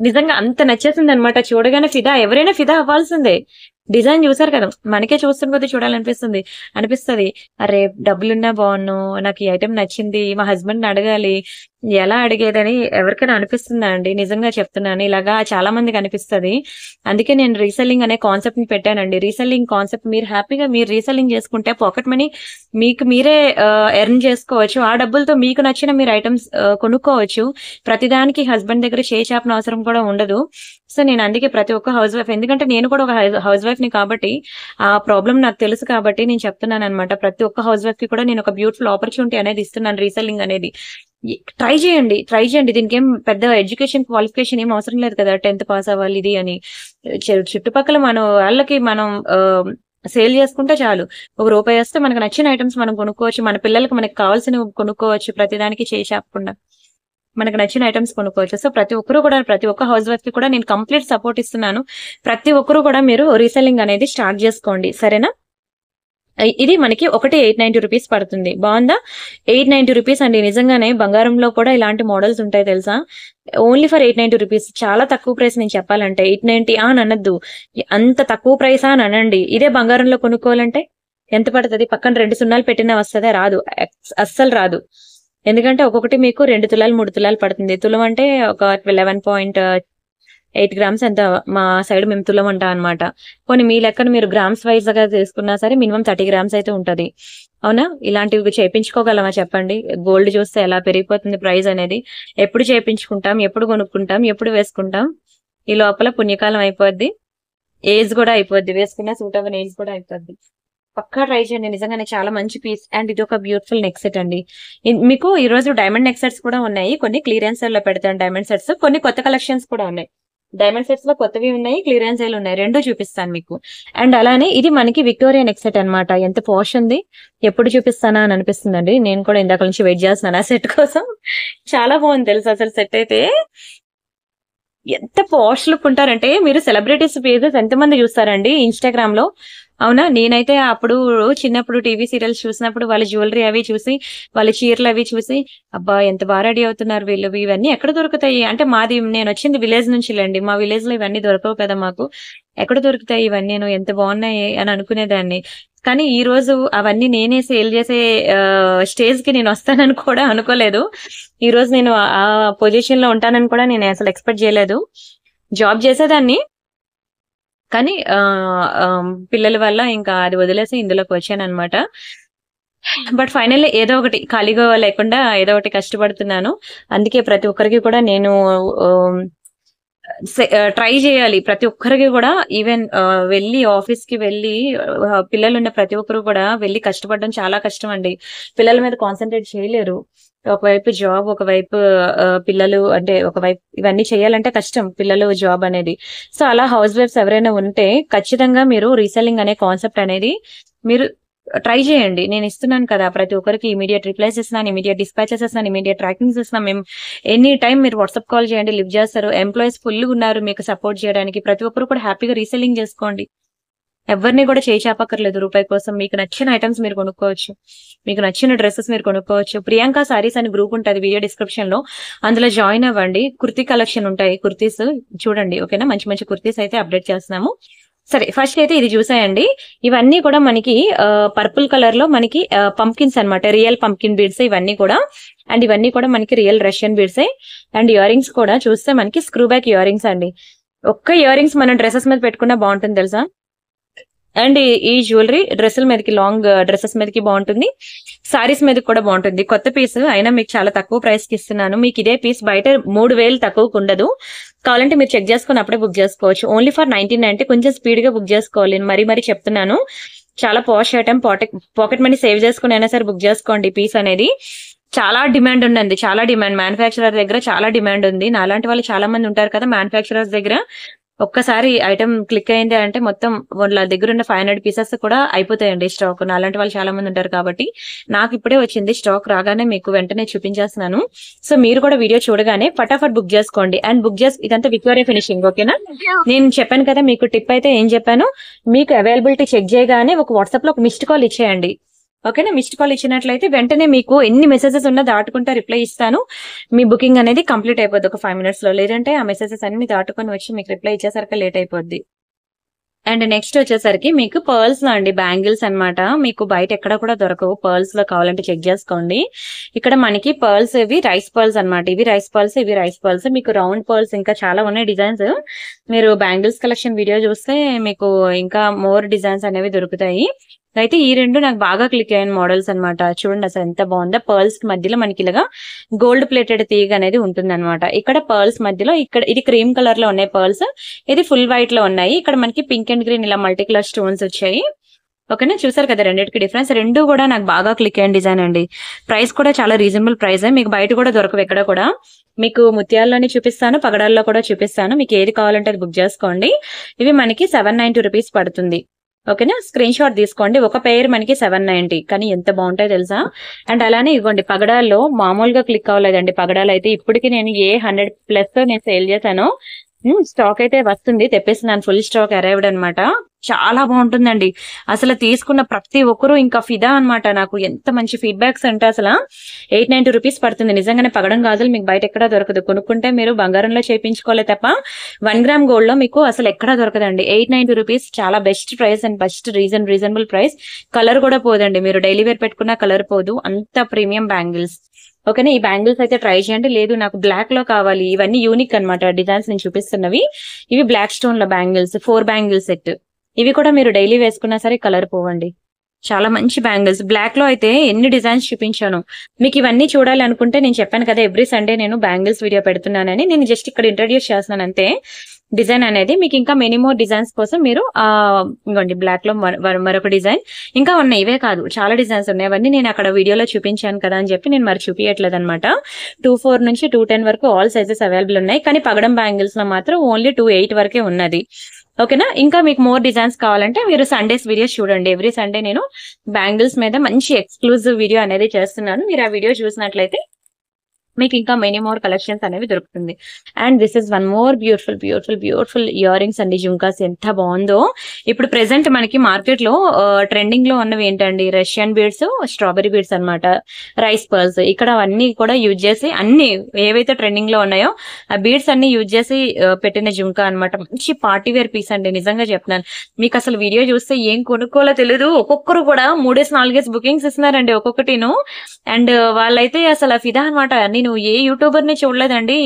నిజంగా అంత నచ్చేసింది అనమాట. చూడగానే ఫిదా, ఎవరైనా ఫిదా అవ్వాల్సిందే. డిజైన్ చూసారు కదా, మనకే చూస్తున్న కొద్దీ అనిపిస్తుంది. అరే డబ్బులున్నా బాగున్ను, నాకు ఈ ఐటెం నచ్చింది, మా హస్బెండ్ అడగాలి, ఎలా అడిగేదని ఎవరికైనా అనిపిస్తుందా అండి? నిజంగా చెప్తున్నాను, ఇలాగా చాలా మందికి అనిపిస్తుంది. అందుకే నేను రీసెల్లింగ్ అనే కాన్సెప్ట్ ని పెట్టానండి. రీసెల్లింగ్ కాన్సెప్ట్ మీరు హ్యాపీగా మీరు రీసెల్లింగ్ చేసుకుంటే పాకెట్ మనీ మీకు మీరే ఎర్న్ చేసుకోవచ్చు. ఆ డబ్బులతో మీకు నచ్చిన మీరు ఐటమ్స్ కొనుక్కోవచ్చు. ప్రతిదానికి హస్బెండ్ దగ్గర చేపన అవసరం కూడా ఉండదు. సో నేను అందుకే ప్రతి ఒక్క హౌస్ వైఫ్, ఎందుకంటే నేను కూడా ఒక హౌస్ వైఫ్ ని కాబట్టి ఆ ప్రాబ్లం నాకు తెలుసు కాబట్టి నేను చెప్తున్నాను అనమాట. ప్రతి ఒక్క హౌస్ వైఫ్ కి కూడా నేను ఒక బ్యూటిఫుల్ ఆపర్చునిటీ అనేది ఇస్తున్నాను, రీసెల్లింగ్ అనేది. ట్రై చేయండి. దీనికి ఏం పెద్ద ఎడ్యుకేషన్ క్వాలిఫికేషన్ ఏం అవసరం లేదు కదా, 10th పాస్ అవ్వాలి ఇది అని. చుట్టుపక్కల మన వాళ్ళకి మనం సేల్ చేసుకుంటే చాలు. ₹1 వస్తే మనకు నచ్చిన ఐటమ్స్ మనం కొనుక్కోవచ్చు. మన పిల్లలకి మనకి కావాల్సినవి కొనుక్కోవచ్చు. ప్రతిదానికి చేపకుండా మనకు నచ్చిన ఐటమ్స్ కొనుక్కోవచ్చు. సో ప్రతి ఒక్క హౌస్ వైఫ్ కి కూడా నేను కంప్లీట్ సపోర్ట్ ఇస్తున్నాను. ప్రతి ఒక్కరు కూడా మీరు రీసెల్లింగ్ అనేది స్టార్ట్ చేసుకోండి, సరేనా? ఇది మనకి ఒకటి 890 రూపీస్ పడుతుంది. బాగుందా? 890 రూపీస్ అండి. నిజంగానే బంగారంలో కూడా ఇలాంటి మోడల్స్ ఉంటాయి తెలుసా? Only for 890 rupees. చాలా తక్కువ ప్రైస్ నేను చెప్పాలంటే. 890 అని అనద్దు, అంత తక్కువ ప్రైస్ అని అనండి. ఇదే బంగారంలో కొనుక్కోవాలంటే ఎంత పడుతుంది? పక్కన 2 సున్నాలు పెట్టినా వస్తుందా? రాదు, అస్సలు రాదు. ఎందుకంటే ఒక్కొక్కటి మీకు 2 తులాలు 3 తులాలు పడుతుంది. తులం అంటే ఒక 11.8 గ్రామ్స్ ఎంత మా సైడ్ మేము తులం అంటాం అనమాట. కొన్ని మీ లెక్కన మీరు గ్రామ్స్ వైజ్ గా తీసుకున్నా సరే మినిమం 30 గ్రామ్స్ అయితే ఉంటది. అవునా? ఇలాంటివి చేయించుకోగలమా చెప్పండి? గోల్డ్ చూస్తే ఎలా పెరిగిపోతుంది ప్రైస్ అనేది. ఎప్పుడు చేయించుకుంటాం, ఎప్పుడు కొనుక్కుంటాం, ఎప్పుడు వేసుకుంటాం? ఈ లోపల పుణ్యకాలం అయిపోద్ది, ఏజ్ కూడా అయిపోద్ది, వేసుకున్న సూట్ అవ్వని ఏజ్ కూడా అయిపోద్ది. పక్కా ట్రై చేయండి. నిజంగానే చాలా మంచి పీస్. అండ్ ఇది ఒక బ్యూటిఫుల్ నెక్ సెట్ అండి. మీకు ఈ రోజు డైమండ్ నెక్ సెట్స్ కూడా ఉన్నాయి. కొన్ని క్లియరెన్స్ సేల్ లో పెడతాను డైమండ్ సెట్స్, కొన్ని కొత్త కలెక్షన్స్ కూడా ఉన్నాయి. డైమండ్ సెట్స్ లో కొత్తవి ఉన్నాయి, క్లియరెన్స్ సేల్ ఉన్నాయి, రెండు చూపిస్తాను మీకు. అండ్ అలానే ఇది మనకి విక్టోరియా నెక్ సెట్ అనమాట. ఎంత పాష్ ఉంది, ఎప్పుడు చూపిస్తానా అని అనిపిస్తుందండి. నేను కూడా ఇందాక నుంచి వెయిట్ చేస్తున్నాను ఆ సెట్ కోసం. చాలా బాగుంది తెలుసు అసలు సెట్ అయితే. ఎంత పాష్ లుక్ ఉంటారంటే, మీరు సెలబ్రిటీస్ పేజెస్ ఎంతమంది చూస్తారండి ఇన్స్టాగ్రామ్ లో? అవునా? నేనైతే అప్పుడు చిన్నప్పుడు టీవీ సీరియల్స్ చూసినప్పుడు వాళ్ళ జ్యువెలరీ అవి చూసి, వాళ్ళ చీరలు అవి చూసి, అబ్బా ఎంత బాగా రెడీ అవుతున్నారు వీళ్ళు, ఇవన్నీ ఎక్కడ దొరుకుతాయి అంటే, నేను వచ్చింది విలేజ్ నుంచి లేండి. మా విలేజ్ లో ఇవన్నీ దొరకవు కదా మాకు, ఎక్కడ దొరుకుతాయి ఇవన్నీ, ఎంత బాగున్నాయి అని అనుకునేదాన్ని. కానీ ఈ రోజు అవన్నీ నేనే సేల్ చేసే స్టేజ్ కి నేను వస్తానని కూడా అనుకోలేదు. ఈ రోజు నేను ఆ పొజిషన్ లో ఉంటానని కూడా నేను అసలు ఎక్స్పెక్ట్ చేయలేదు. జాబ్ చేసేదాన్ని కానీ పిల్లల వల్ల ఇంకా అది వదిలేసి ఇందులోకి వచ్చాను అనమాట. బట్ ఫైనల్లీ ఏదో ఒకటి ఖాళీగా లేకుండా ఏదో ఒకటి కష్టపడుతున్నాను. అందుకే ప్రతి ఒక్కరికి కూడా నేను ట్రై చేయాలి. ప్రతి ఒక్కరికి కూడా ఈవెన్ వెళ్ళి ఆఫీస్ కి వెళ్ళి పిల్లలు ఉన్న ప్రతి ఒక్కరు కూడా వెళ్ళి కష్టపడడం చాలా కష్టం అండి. పిల్లల మీద కాన్సన్ట్రేట్ చేయలేరు. ఒకవైపు జాబ్, ఒకవైపు పిల్లలు, అంటే ఒకవైపు ఇవన్నీ చేయాలంటే కష్టం, పిల్లలు జాబ్ అనేది. సో అలా హౌస్ వైఫ్స్ ఎవరైనా ఉంటే ఖచ్చితంగా మీరు రీసెల్లింగ్ అనే కాన్సెప్ట్ అనేది మీరు ట్రై చేయండి. నేను ఇస్తున్నాను కదా ప్రతి ఒక్కరికి, ఇమీడియట్ రిప్లైస్ ఇస్తున్నాను, ఇమీడియట్ డిస్పాచెస్ ఇస్తున్నాను, ఇమీడియట్ ట్రాకింగ్స్ ఇస్తున్నాం. మేము ఎనీ టైం మీరు వాట్సాప్ కాల్ చేయండి, లిఫ్ట్ చేస్తారు. ఎంప్లాయీస్ ఫుల్ ఉన్నారు మీకు సపోర్ట్ చేయడానికి. ప్రతి ఒక్కరు కూడా హ్యాపీగా రీసెల్లింగ్ చేసుకోండి. ఎవరిని కూడా చేయి చాపక్కర్లేదు రూపాయి కోసం. మీకు నచ్చిన ఐటమ్స్ మీరు కొనుక్కోవచ్చు, మీకు నచ్చిన డ్రెస్సెస్ మీరు కొనుక్కోవచ్చు. ప్రియాంక సారీస్ అని గ్రూప్ ఉంటుంది వీడియో డిస్క్రిప్షన్ లో, అందులో జాయిన్ అవ్వండి. కుర్తీ కలెక్షన్ ఉంటాయి, కుర్తీస్ చూడండి ఓకేనా. మంచి మంచి కుర్తీస్ అయితే అప్డేట్ చేస్తున్నాము. సరే ఫస్ట్ అయితే ఇది చూసాయండి. ఇవన్నీ కూడా మనకి పర్పుల్ కలర్ లో మనకి పంకిన్స్ అన్నమాట, రియల్ పంకిన్ బీడ్స్ ఇవన్నీ కూడా. అండ్ ఇవన్నీ కూడా మనకి రియల్ రష్యన్ బీడ్సే. అండ్ ఇయర్ రింగ్స్ కూడా చూస్తే మనకి స్క్రూ బ్యాక్ ఇయర్ రింగ్స్ అండి. ఒక్క ఇయర్ రింగ్స్ మనం డ్రెస్సెస్ మీద పెట్టుకున్నా బాగుంటుంది తెలుసా. అండ్ ఈ జ్యువెలరీ డ్రెస్సుల మీదకి, లాంగ్ డ్రెస్సెస్ మీదకి బాగుంటుంది, సారీస్ మీదకి కూడా బాగుంటుంది. కొత్త పీస్ అయినా మీకు చాలా తక్కువ ప్రైస్ కి ఇస్తున్నాను. మీకు ఇదే పీస్ బయట 3000 తక్కువకు ఉండదు. కావాలంటే మీరు చెక్ చేసుకుని అప్పుడే బుక్ చేసుకోవచ్చు. Only for 1990. కొంచెం స్పీడ్ గా బుక్ చేసుకోవాలి, మరీ చెప్తున్నాను. చాలా పాష్ ఐటమ్, పాకెట్ మనీ సేవ్ చేసుకుని అయినా సరే బుక్ చేసుకోండి. పీస్ అనేది చాలా డిమాండ్ ఉందండి, చాలా డిమాండ్. మ్యానుఫ్యాక్చరర్ దగ్గర చాలా డిమాండ్ ఉంది. నాలాంటి వాళ్ళు చాలా మంది ఉంటారు కదా మ్యానుఫ్యాక్చరర్స్ దగ్గర. ఒక్కసారి ఐటమ్ క్లిక్ అయింది అంటే మొత్తం వాళ్ళ దగ్గర ఉన్న 500 పీసెస్ కూడా అయిపోతాయండి స్టాక్. అలాంటి వాళ్ళు చాలా మంది ఉంటారు కాబట్టి నాకు ఇప్పుడే వచ్చింది స్టాక్, రాగానే మీకు వెంటనే చూపించేస్తున్నాను. సో మీరు కూడా వీడియో చూడగానే ఫటాఫట్ బుక్ చేసుకోండి. అండ్ బుక్ చేసి ఇదంతా విక్టోరియా ఫినిషింగ్ ఓకేనా. నేను చెప్పాను కదా మీకు టిప్ అయితే ఏం చెప్పాను, మీకు అవైలబిలిటీ చెక్ చేయగానే ఒక వాట్సాప్ లో ఒక మిస్డ్ కాల్ ఇచ్చేయండి ఓకేనా. మిస్డ్ కాల్ ఇచ్చినట్లయితే వెంటనే మీకు ఎన్ని మెసేజెస్ ఉన్నా దాటుకుంటా రిప్లై ఇస్తాను. మీ బుకింగ్ అనేది కంప్లీట్ అయిపోద్ది ఒక 5 minutes లో. లేదంటే ఆ మెసేజెస్ అన్ని దాటుకొని వచ్చి మీకు రిప్లై ఇచ్చేసరికి లేట్ అయిపోద్ది. అండ్ నెక్స్ట్ వచ్చేసరికి మీకు పర్ల్స్ లో అండి, బ్యాంగిల్స్ అన్నమాట. మీకు బయట ఎక్కడ కూడా దొరకవు. పర్ల్స్ లో కావాలంటే చెక్ చేసుకోండి. ఇక్కడ మనకి పర్ల్స్, ఇవి రైస్ పర్ల్స్ అన్నమాట. ఇవి రైస్ పర్ల్స్, ఇవి రైస్ పర్ల్స్. మీకు రౌండ్ పర్ల్స్ ఇంకా చాలా ఉన్నాయి డిజైన్స్. మీరు బ్యాంగిల్స్ కలెక్షన్ వీడియో చూస్తే మీకు ఇంకా మోర్ డిజైన్స్ అనేవి దొరుకుతాయి. అయితే ఈ రెండు నాకు బాగా క్లిక్ అయిన మోడల్స్ అన్నమాట. చూడండి అసలు ఎంత బాగుందో. పర్ల్స్ మధ్యలో మనకి ఇలాగా గోల్డ్ ప్లేటెడ్ తీగ అనేది ఉంటుంది అనమాట. ఇక్కడ పర్ల్స్ మధ్యలో, ఇక్కడ ఇది క్రీమ్ కలర్ లో ఉన్నాయి పర్ల్స్, ఇది ఫుల్ వైట్ లో ఉన్నాయి. ఇక్కడ మనకి పింక్ అండ్ గ్రీన్ ఇలా మల్టీ కలర్ స్టోన్స్ వచ్చాయి ఓకేనా. చూసారు కదా రెండింటికి డిఫరెన్స్. రెండు కూడా నాకు బాగా క్లిక్ అయిన డిజైన్ అండి. ప్రైస్ కూడా చాలా రీజనబుల్ ప్రైస్, మీకు బయట కూడా దొరకవు ఎక్కడ కూడా. మీకు ముత్యాల్లోనే చూపిస్తాను, పగడాల్లో కూడా చూపిస్తాను. మీకు ఏది కావాలంటే అది బుక్ చేసుకోండి. ఇవి మనకి 790 రూపీస్ పడుతుంది ఓకేనా. స్క్రీన్ షాట్ తీసుకోండి. ఒక పేర్ మనకి 790, కానీ ఎంత బాగుంటాయో తెలుసా. అండ్ అలానే ఇవ్వండి పగడాల్లో మామూలుగా క్లిక్ అవ్వలేదండి. పగడాలు అయితే ఇప్పటికి నేను 100+ నేను సేల్ చేశాను. స్టాక్ అయితే వస్తుంది, తెప్పేస్తున్నాను. ఫుల్ స్టాక్ అరైవ్డ్ అనమాట. చాలా బాగుంటుందండి అసలు. తీసుకున్న ప్రతి ఒక్కరు ఇంకా ఫిదా అనమాట. నాకు ఎంత మంచి ఫీడ్బ్యాక్స్ అంటే అసలు 890 రూపీస్ పడుతుంది. నిజంగానే పగడం గాజులు మీకు బయట ఎక్కడా దొరకదు. కొనుక్కుంటే మీరు బంగారంలో చేయించుకోలే తప్ప 1 గ్రామ్ గోల్డ్ లో మీకు అసలు ఎక్కడా దొరకదండి. 890 రూపీస్ చాలా best price and best reasonable price. Colour కూడా పోదండి, మీరు డైలీ వేర్ పెట్టుకున్న కలర్ పోదు. అంత ప్రీమియం బ్యాంగిల్స్ ఓకేనా. ఈ బ్యాంగిల్స్ అయితే ట్రై చేయండి. లేదు నాకు బ్లాక్ లో కావాలి, ఇవన్నీ యూనిక్ అనమాట డిజైన్స్ నేను చూపిస్తున్నవి. ఇవి బ్లాక్ స్టోన్ లో బ్యాంగిల్స్, 4 బ్యాంగిల్ సెట్. ఇవి కూడా మీరు డైలీ వేసుకున్నా సరే కలర్ పోవండి. చాలా మంచి బ్యాంగిల్స్. బ్లాక్ లో అయితే ఎన్ని డిజైన్స్ చూపించాను. మీకు ఇవన్నీ చూడాలి అనుకుంటే నేను చెప్పాను కదా ఎవ్రీ సండే నేను బ్యాంగిల్స్ వీడియో పెడుతున్నానని. నేను జస్ట్ ఇక్కడ ఇంట్రడ్యూస్ చేస్తున్నాను అంతే డిజైన్ అనేది. మీకు ఇంకా మెనీ మోర్ డిజైన్స్ కోసం మీరు ఇంకోండి బ్లాక్ లో మరొక డిజైన్ ఇంకా ఉన్నాయి. ఇవే కాదు చాలా డిజైన్స్ ఉన్నాయి. అవన్నీ నేను అక్కడ వీడియోలో చూపించాను కదా అని చెప్పి నేను మరి చూపించట్లేదు అనమాట. 24 నుంచి 210 వరకు ఆల్ సైజెస్ అవైలబుల్ ఉన్నాయి. కానీ పగడం బ్యాంగిల్స్ లో మాత్రం ఓన్లీ 28 వరకే ఉన్నది ఓకేనా. ఇంకా మీకు మోర్ డిజైన్స్ కావాలంటే మీరు సండేస్ వీడియోస్ చూడండి. ఎవ్రీ సండే నేను బ్యాంగిల్స్ మీద మంచి ఎక్స్క్లూజివ్ వీడియో అనేది చేస్తున్నాను. మీరు ఆ వీడియో చూసినట్లయితే మీకు ఇంకా మెనీ మోర్ కలెక్షన్స్ అనేవి దొరుకుతుంది. And this is one more beautiful ear rings అండి. జుంకాస్ ఎంత బాగుందో. ఇప్పుడు ప్రెసెంట్ మనకి మార్కెట్ లో ట్రెండింగ్ లో ఉన్నవి ఏంటండి, రష్యన్ బీడ్స్, స్ట్రాబెరీ బీడ్స్ అన్నమాట, రైస్ పర్ల్స్. ఇక్కడ అవన్నీ కూడా యూజ్ చేసి, అన్ని ఏవైతే ట్రెండింగ్ లో ఉన్నాయో ఆ బీడ్స్ అన్ని యూజ్ చేసి పెట్టిన జుంకా అన్నమాట. మంచి పార్టీ వేర్ పీస్ అండి. నిజంగా చెప్తున్నాను మీకు అసలు వీడియో చూస్తే ఏం కొనుక్కోవాలో తెలియదు. ఒక్కొక్కరు కూడా 3-4 బుకింగ్స్ ఇస్తున్నారండి ఒక్కొక్కటిను. అండ్ వాళ్ళైతే అసలు ఫిదా అనమాట. నేను ఏ యూట్యూబర్ ని చూడలేదండి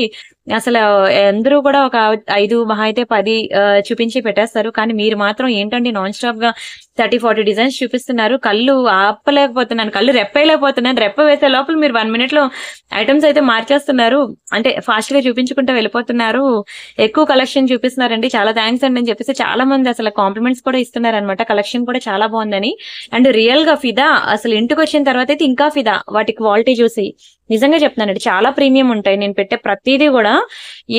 అసలు. అందరూ కూడా ఒక 5 మహా అయితే 10 చూపించి పెట్టేస్తారు. కానీ మీరు మాత్రం ఏంటండి నాన్ స్టాప్ గా 30-40 డిజైన్స్ చూపిస్తున్నారు. కళ్ళు ఆపలేకపోతున్నాను, కళ్ళు రెప్పలేకపోతున్నాను. రెప్ప వేసే లోపల మీరు 1 minute లో ఐటమ్స్ అయితే మార్చేస్తున్నారు. అంటే ఫాస్ట్ గా చూపించుకుంటూ వెళ్ళిపోతున్నారు. ఎక్కువ కలెక్షన్ చూపిస్తున్నారండి. చాలా థ్యాంక్స్ అండి అని చెప్పేసి చాలా మంది అసలు కాంప్లిమెంట్స్ కూడా ఇస్తున్నారు అనమాట. కలెక్షన్ కూడా చాలా బాగుందని. అండ్ రియల్ గా ఫిదా. అసలు ఇంటికి వచ్చిన తర్వాత అయితే ఇంకా ఫిదా వాటి క్వాలిటీ చూసి. నిజంగా చెప్తున్నానండి చాలా ప్రీమియం ఉంటాయి. నేను పెట్టే ప్రతిదీ కూడా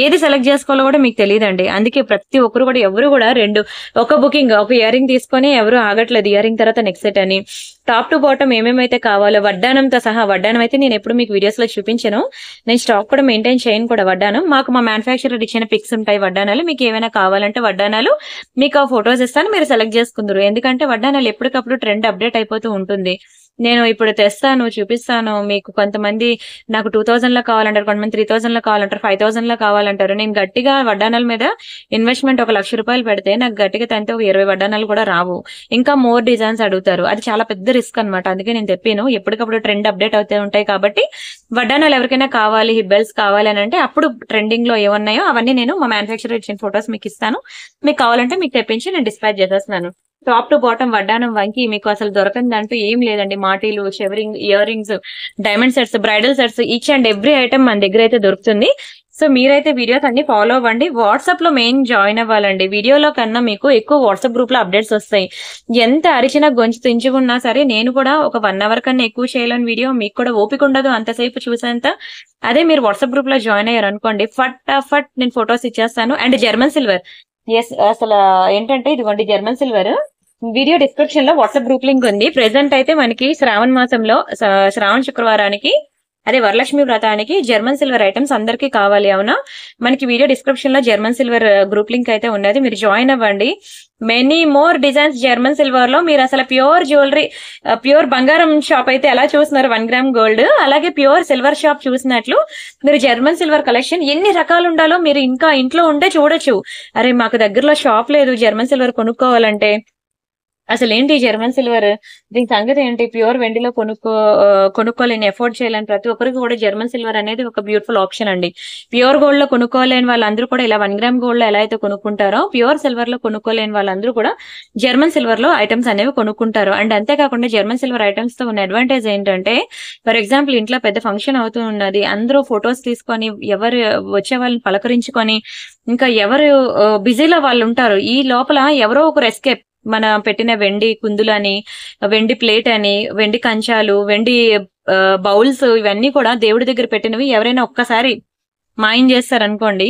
ఏది సెలెక్ట్ చేసుకోవాలో కూడా మీకు తెలియదండి. అందుకే ప్రతి ఒక్కరు కూడా ఎవరు కూడా ఒక బుకింగ్ ఒక ఇయర్ రింగ్ తీసుకొని ఎవరు ఆగట్లేదు. ఇయర్ రింగ్ తర్వాత నెక్స్ట్ సెట్ అని టాప్ టు బాటమ్ ఏమేమైతే కావాలో వడ్డానంతో సహా, వడ్డానం అయితే నేను ఎప్పుడు మీకు వీడియోస్ లో చూపించాను, నేను స్టాక్ కూడా మెయింటైన్ చేయను కూడా. వడ్డానం మాకు మా మ్యానుఫ్యాక్చరర్ ఇచ్చిన పిక్స్ ఉంటాయి వడ్డానాలు. మీకు ఏమైనా కావాలంటే వడ్డానాలు మీకు ఆ ఫొటోస్ ఇస్తాను, మీరు సెలెక్ట్ చేసుకుందరు. ఎందుకంటే వడ్డానాలు ఎప్పటికప్పుడు ట్రెండ్ అప్డేట్ అయిపోతూ ఉంటుంది. నేను ఇప్పుడు తెస్తాను, చూపిస్తాను మీకు. కొంతమంది నాకు 2000 లో కావాలంటారు, కొంతమంది 3000 లో కావాలంటారు, 5000 లో కావాలంటారు. నేను గట్టిగా వడ్డానాల మీద ఇన్వెస్ట్మెంట్ ఒక ₹1,00,000 పెడితే నాకు గట్టిగా తంతే ఒక 20 వడ్డానాలు కూడా రావు. ఇంకా మోర్ డిజైన్స్ అడుగుతారు. అది చాలా పెద్ద రిస్క్ అనమాట. అందుకే నేను తెప్పాను. ఎప్పటికప్పుడు ట్రెండ్ అప్డేట్ అవుతూ ఉంటాయి కాబట్టి వడ్డానాలు ఎవరికైనా కావాలి, హిబ్బెల్స్ కావాలి అని అంటే అప్పుడు ట్రెండింగ్ లో ఏమన్నాయో అవన్నీ నేను మా మ్యానుఫ్యాక్చరర్ ఇచ్చిన ఫొటోస్ మీకు ఇస్తాను. మీకు కావాలంటే మీకు తెప్పించి నేను డిస్పాచ్ చేసేస్తున్నాను. టాప్ టు బాటమ్ వడ్డానం వంకి మీకు అసలు దొరకందంటూ ఏం లేదండి. మాటీలు, షెవరింగ్, earrings, diamond sets, bridal sets, each and every item మన దగ్గర అయితే దొరుకుతుంది. సో మీరైతే వీడియోస్ అన్ని ఫాలో అవ్వండి. వాట్సాప్ లో మెయిన్ జాయిన్ అవ్వాలండి. వీడియోలో కన్నా మీకు ఎక్కువ వాట్సాప్ గ్రూప్ లో అప్డేట్స్ వస్తాయి. ఎంత అరిచినా గొంతు తెంచుకున్నా సరే నేను కూడా ఒక 1 hour కన్నా ఎక్కువ చేయలేని వీడియో, మీకు కూడా ఓపిక ఉండదు అంతసేపు చూసేంత. అదే మీరు వాట్సాప్ గ్రూప్ లో జాయిన్ అయ్యారు అనుకోండి, ఫట్ నేను ఫొటోస్ ఇచ్చేస్తాను. అండ్ జర్మన్ సిల్వర్, ఎస్ అసలు ఏంటంటే ఇదిగోండి జర్మన్ సిల్వర్. వీడియో డిస్క్రిప్షన్ లో వాట్సాప్ గ్రూప్ లింక్ ఉంది. ప్రెసెంట్ అయితే మనకి శ్రావణ మాసంలో శ్రావణ శుక్రవారానికి, అదే వరలక్ష్మి వ్రతానికి జర్మన్ సిల్వర్ ఐటమ్స్ అందరికీ కావాలి. అవునా, మనకి వీడియో డిస్క్రిప్షన్ లో జర్మన్ సిల్వర్ గ్రూప్ లింక్ అయితే ఉన్నది, మీరు జాయిన్ అవ్వండి. Many more designs German silver లో. మీరు అసలు ప్యూర్ జ్యువెలరీ, ప్యూర్ బంగారం షాప్ అయితే ఎలా చూస్తున్నారు 1 గ్రామ్ గోల్డ్, అలాగే ప్యూర్ సిల్వర్ షాప్ చూసినట్లు మీరు జర్మన్ సిల్వర్ కలెక్షన్ ఎన్ని రకాలు ఉండాలో మీరు ఇంకా ఇంట్లో ఉంటే చూడొచ్చు. అరే మాకు దగ్గరలో షాప్ లేదు జర్మన్ సిల్వర్ కొనుక్కోవాలంటే, అసలు ఏంటి జర్మన్ సిల్వర్, దీని సంగతి ఏంటి, ప్యూర్ వెండిలో కొనుక్కోలేని, ఎఫోర్డ్ చేయలేని ప్రతి ఒక్కరికి కూడా జర్మన్ సిల్వర్ అనేది ఒక బ్యూటిఫుల్ ఆప్షన్ అండి. ప్యూర్ గోల్డ్ లో కొనుక్కోలేని వాళ్ళందరూ కూడా ఇలా 1 గ్రామ్ గోల్డ్ లో ఎలా అయితే కొనుక్కుంటారో, ప్యూర్ సిల్వర్ లో కొనుక్కోలేని వాళ్ళందరూ కూడా జర్మన్ సిల్వర్ లో ఐటమ్స్ అనేవి కొనుక్కుంటారు. అండ్ అంతేకాకుండా జర్మన్ సిల్వర్ ఐటమ్స్ తో ఉన్న అడ్వాంటేజ్ ఏంటంటే, ఫర్ ఎగ్జాంపుల్ ఇంట్లో పెద్ద ఫంక్షన్ అవుతూ ఉన్నది, అందరూ ఫొటోస్ తీసుకొని ఎవరు వచ్చే వాళ్ళని పలకరించుకొని, ఇంకా ఎవరు బిజీలో వాళ్ళు ఉంటారు, ఈ లోపల ఎవరో ఒకరు ఎస్కేప్ మన పెట్టిన వెండి కుందులని, వెండి ప్లేట్ అని, వెండి కంచాలు, వెండి బౌల్స్, ఇవన్నీ కూడా దేవుడి దగ్గర పెట్టినవి ఎవరైనా ఒక్కసారి మాయం చేస్తారనుకోండి,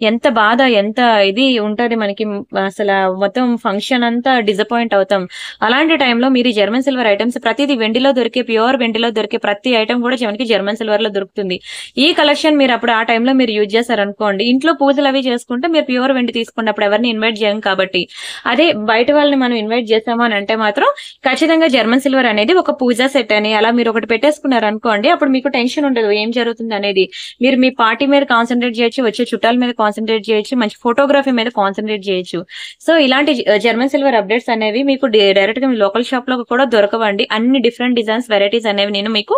ఎంత బాధ, ఎంత ఇది ఉంటది మనకి. అసలు మొత్తం ఫంక్షన్ అంతా డిసప్పాయింట్ అవుతాం. అలాంటి టైంలో మీరు జర్మన్ సిల్వర్ ఐటమ్స్ ప్రతిదీ వెండిలో దొరికే, ప్యూర్ వెండిలో దొరికే ప్రతి ఐటమ్ కూడా మనకి జర్మన్ సిల్వర్ లో దొరుకుతుంది. ఈ కలెక్షన్ మీరు అప్పుడు ఆ టైంలో మీరు యూజ్ చేశారనుకోండి, ఇంట్లో పూజలు అవి చేసుకుంటే మీరు ప్యూర్ వెండి తీసుకుంటే అప్పుడు ఎవరిని ఇన్వైట్ చేయం కాబట్టి. అదే బయట వాళ్ళని మనం ఇన్వైట్ చేసాము అని అంటే మాత్రం ఖచ్చితంగా జర్మన్ సిల్వర్ అనేది ఒక పూజా సెట్ అని అలా మీరు ఒకటి పెట్టేసుకున్నారు అనుకోండి, అప్పుడు మీకు టెన్షన్ ఉండదు ఏం జరుగుతుంది అనేది. మీరు మీ పార్టీ మీద కాన్సన్ట్రేట్ చేయొచ్చు, వచ్చే చుట్టాల మీద కాన్సన్ట్రేట్ చేయొచ్చు, మంచి ఫోటోగ్రఫీ మీద కాన్సన్ట్రేట్ చేయొచ్చు. సో ఇలాంటి జర్మన్ సిల్వర్ అప్డేట్స్ అనేవి మీకు డైరెక్ట్ గా మీ లోకల్ షాప్ లో కూడా దొరకవండి. అన్ని డిఫరెంట్ డిజైన్స్, వెరైటీస్ అనేవి నేను మీకు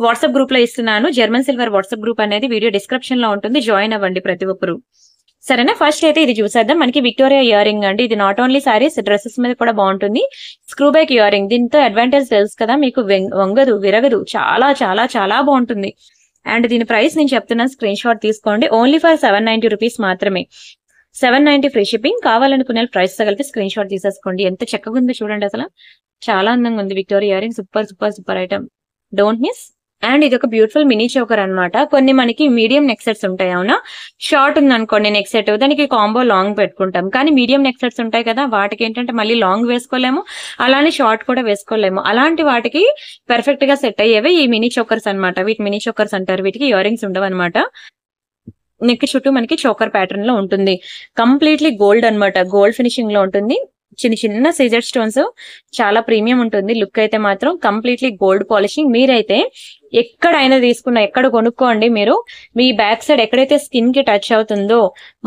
వాట్సాప్ గ్రూప్ లో ఇస్తున్నాను. జర్మన్ సిల్వర్ వాట్సాప్ గ్రూప్ అనేది వీడియో డిస్క్రిప్షన్ లో ఉంటుంది, జాయిన్ అవ్వండి ప్రతి ఒక్కరు. సరేనా, ఫస్ట్ అయితే ఇది చూసేద్దాం. మనకి విక్టోరియా ఇయర్ రింగ్ అండి. ఇది నాట్ ఓన్లీ సారీస్, డ్రెస్సెస్ మీద కూడా బాగుంటుంది. స్క్రూ బ్యాక్ ఇయర్ రింగ్, దీంతో అడ్వాంటేజ్ తెలుసు కదా మీకు, వంగదు, విరగదు, చాలా చాలా చాలా బాగుంటుంది. అండ్ దీని ప్రైస్ నేను చెప్తున్నాను, స్క్రీన్ షాట్ తీసుకోండి. ఓన్లీ ఫర్ 790 రూపీస్ మాత్రమే. 790 ఫ్రీ షిప్పింగ్. కావాలనుకునే ప్రైస్ తో కలిపి స్క్రీన్ షాట్ తీసేసుకోండి. ఎంత చక్కగా ఉందో చూడండి, అసలు చాలా అందంగా ఉంది. Victoria ear ring super super super item, don't miss. And ఇది ఒక బ్యూటిఫుల్ మినీ చోకర్ అనమాట. కొన్ని మనకి మీడియం నెక్ సెట్స్ ఉంటాయి, అవునా, షార్ట్ ఉంది అనుకోండి నెక్ సెట్, దానికి కాంబో లాంగ్ పెట్టుకుంటాం. కానీ మీడియం నెక్ సెట్స్ ఉంటాయి కదా, వాటికి ఏంటంటే మళ్ళీ లాంగ్ వేసుకోలేము, అలానే షార్ట్ కూడా వేసుకోలేము. అలాంటి వాటికి పర్ఫెక్ట్ గా సెట్ అయ్యేవి ఈ మినీ చోకర్స్ అనమాట. వీటి మినీ చోకర్స్ అంటారు. వీటికి ఇయర్ రింగ్స్ ఉండవు అనమాట. నెక్ చుట్టూ మనకి చోకర్ ప్యాటర్న్ లో ఉంటుంది. కంప్లీట్లీ గోల్డ్ అనమాట, గోల్డ్ ఫినిషింగ్ లో ఉంటుంది. చిన్న చిన్న సీజర్ స్టోన్స్, చాలా ప్రీమియం ఉంటుంది. లుక్ అయితే మాత్రం కంప్లీట్లీ గోల్డ్ పాలిషింగ్. మీరైతే ఎక్కడైనా తీసుకున్నా, ఎక్కడ కొనుక్కోండి మీరు, మీ బ్యాక్ సైడ్ ఎక్కడైతే స్కిన్ కి టచ్ అవుతుందో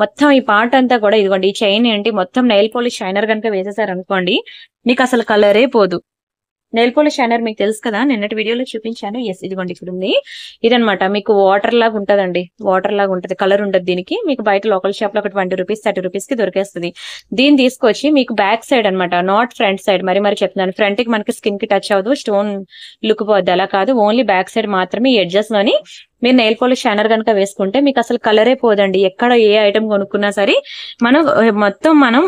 మొత్తం ఈ పార్ట్ అంతా కూడా, ఇదిగోండి ఈ చైన్ ఏంటి, మొత్తం నెయిల్ పాలిష్ షైనర్ కనుక వేసేసారనుకోండి, మీకు అసలు కలరే పోదు. నెయిల్ పాలిష్ షైనర్ మీకు తెలుసు కదా, నిన్నటి వీడియోలో చూపించాను. ఎస్, ఇదిగోండి ఇక్కడ ఉంది. ఇదనమాట, మీకు వాటర్ లాగా ఉంటదండి, వాటర్ లాగా ఉంటది, కలర్ ఉండదు దీనికి. మీకు బయట లోకల్ షాప్ లో ఒక 20 రూపీస్ 30 రూపీస్ కి దొరికేస్తుంది. దీన్ని తీసుకొచ్చి మీకు బ్యాక్ సైడ్ అనమాట, నాట్ ఫ్రంట్ సైడ్, మరి చెప్తున్నాను, ఫ్రంట్ కి మనకి స్కిన్ కి టచ్ అవ్వదు, స్టోన్ లుక్ పోద్ది, అలా కాదు, ఓన్లీ బ్యాక్ సైడ్ మాత్రమే. ఈ ఎడ్జెస్ లోని మీరు నెయిల్ పాలిష్ షైనర్ కనుక వేసుకుంటే మీకు అసలు కలరే పోదండి. ఎక్కడ ఏ ఐటమ్ కొనుక్కున్నా సరే మనం